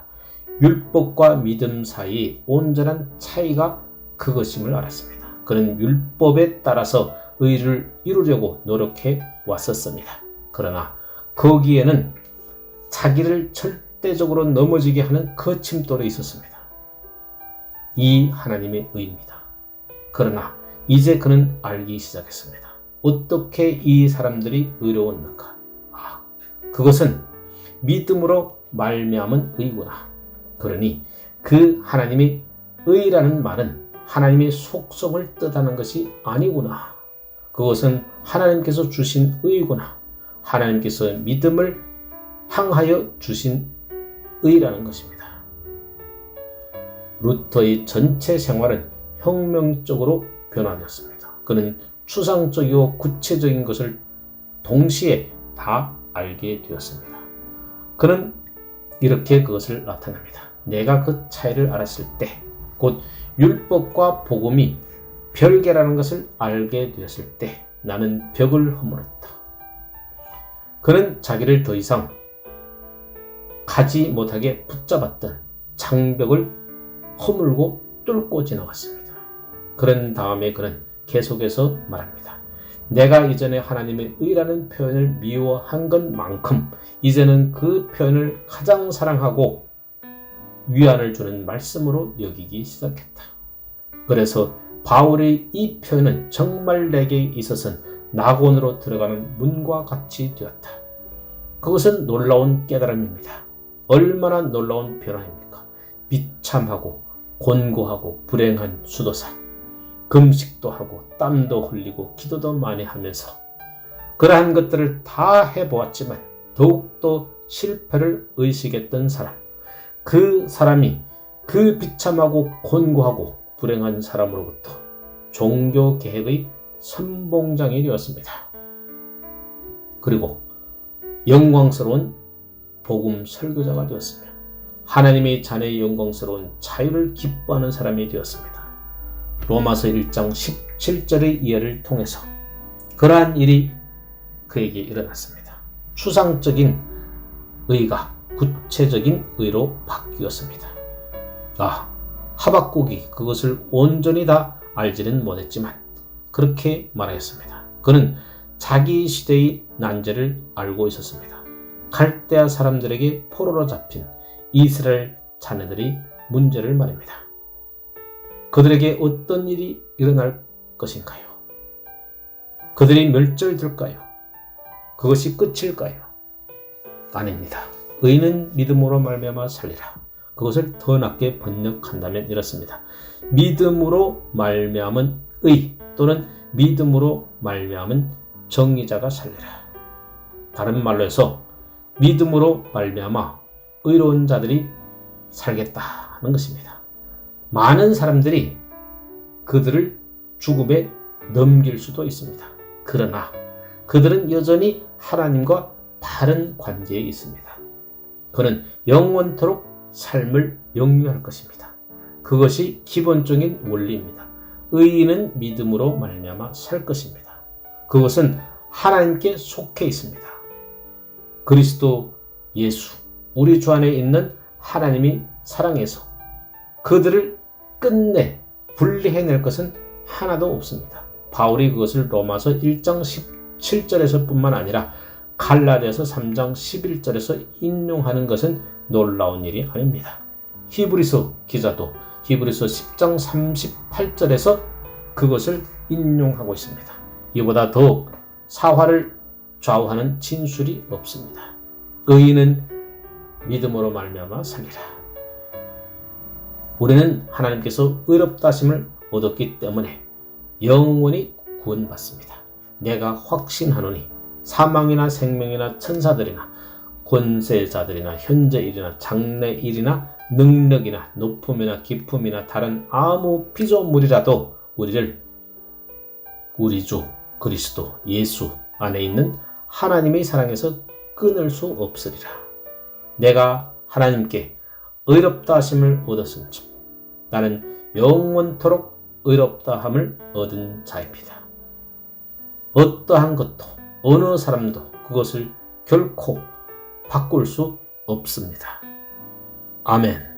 율법과 믿음 사이 온전한 차이가 그것임을 알았습니다. 그는 율법에 따라서 의를 이루려고 노력해 왔었습니다. 그러나 거기에는 자기를 절대적으로 넘어지게 하는 거침돌이 있었습니다. 이 하나님의 의입니다. 그러나 이제 그는 알기 시작했습니다. 어떻게 이 사람들이 의로웠는가? 그것은 믿음으로 말미암은 의구나. 그러니 그 하나님의 의라는 말은 하나님의 속성을 뜻하는 것이 아니구나. 그것은 하나님께서 주신 의구나. 하나님께서 믿음을 향하여 주신 의라는 것입니다. 루터의 전체 생활은 혁명적으로 변화되었습니다. 그는 추상적이고 구체적인 것을 동시에 다 알게 되었습니다. 그는 이렇게 그것을 나타냅니다. 내가 그 차이를 알았을 때, 곧 율법과 복음이 별개라는 것을 알게 되었을 때 나는 벽을 허물었다. 그는 자기를 더 이상 가지 못하게 붙잡았던 장벽을 허물고 뚫고 지나갔습니다. 그런 다음에 그는 계속해서 말합니다. 내가 이전에 하나님의 의라는 표현을 미워한 것만큼 이제는 그 표현을 가장 사랑하고 위안을 주는 말씀으로 여기기 시작했다. 그래서 바울의 이 표현은 정말 내게 있어서는 낙원으로 들어가는 문과 같이 되었다. 그것은 놀라운 깨달음입니다. 얼마나 놀라운 변화입니까? 비참하고 곤고하고 불행한 수도사, 금식도 하고 땀도 흘리고 기도도 많이 하면서 그러한 것들을 다 해보았지만 더욱더 실패를 의식했던 사람, 그 사람이 그 비참하고 곤고하고 불행한 사람으로부터 종교 개혁의 선봉장이 되었습니다. 그리고 영광스러운 복음 설교자가 되었으며 하나님의 자녀의 영광스러운 자유를 기뻐하는 사람이 되었습니다. 로마서 1장 17절의 이해를 통해서 그러한 일이 그에게 일어났습니다. 추상적인 의가 구체적인 의로 바뀌었습니다. 하박국이 그것을 온전히 다 알지는 못했지만 그렇게 말하였습니다. 그는 자기 시대의 난제를 알고 있었습니다. 갈대아 사람들에게 포로로 잡힌 이스라엘 자녀들의 문제를 말입니다. 그들에게 어떤 일이 일어날 것인가요? 그들이 멸절될까요? 그것이 끝일까요? 아닙니다. 의인은 믿음으로 말미암아 살리라. 그것을 더 낮게 번역한다면 이렇습니다. 믿음으로 말미암은 의 또는 믿음으로 말미암은 정의자가 살리라. 다른 말로 해서 믿음으로 말미암아 의로운 자들이 살겠다는 것입니다. 많은 사람들이 그들을 죽음에 넘길 수도 있습니다. 그러나 그들은 여전히 하나님과 바른 관계에 있습니다. 그는 영원토록 삶을 영유할 것입니다. 그것이 기본적인 원리입니다. 의인은 믿음으로 말미암아 살 것입니다. 그것은 하나님께 속해 있습니다. 그리스도 예수, 우리 주 안에 있는 하나님이 사랑해서 그들을 끝내 분리해낼 것은 하나도 없습니다. 바울이 그것을 로마서 1장 17절에서 뿐만 아니라 갈라디아서 3장 11절에서 인용하는 것은 놀라운 일이 아닙니다. 히브리서 기자도 히브리서 10장 38절에서 그것을 인용하고 있습니다. 이보다 더욱 사화를 좌우하는 진술이 없습니다. 의인은 믿음으로 말미암아 살리라. 우리는 하나님께서 의롭다 하심을 얻었기 때문에 영원히 구원받습니다. 내가 확신하노니 사망이나 생명이나 천사들이나 권세자들이나 현재일이나 장래일이나 능력이나 높음이나 깊음이나 다른 아무 피조물이라도 우리를 우리 주 그리스도 예수 안에 있는 하나님의 사랑에서 끊을 수 없으리라. 내가 하나님께 의롭다 하심을 얻었은즉 나는 영원토록 의롭다 함을 얻은 자입니다. 어떠한 것도 어느 사람도 그것을 결코 바꿀 수 없습니다. 아멘.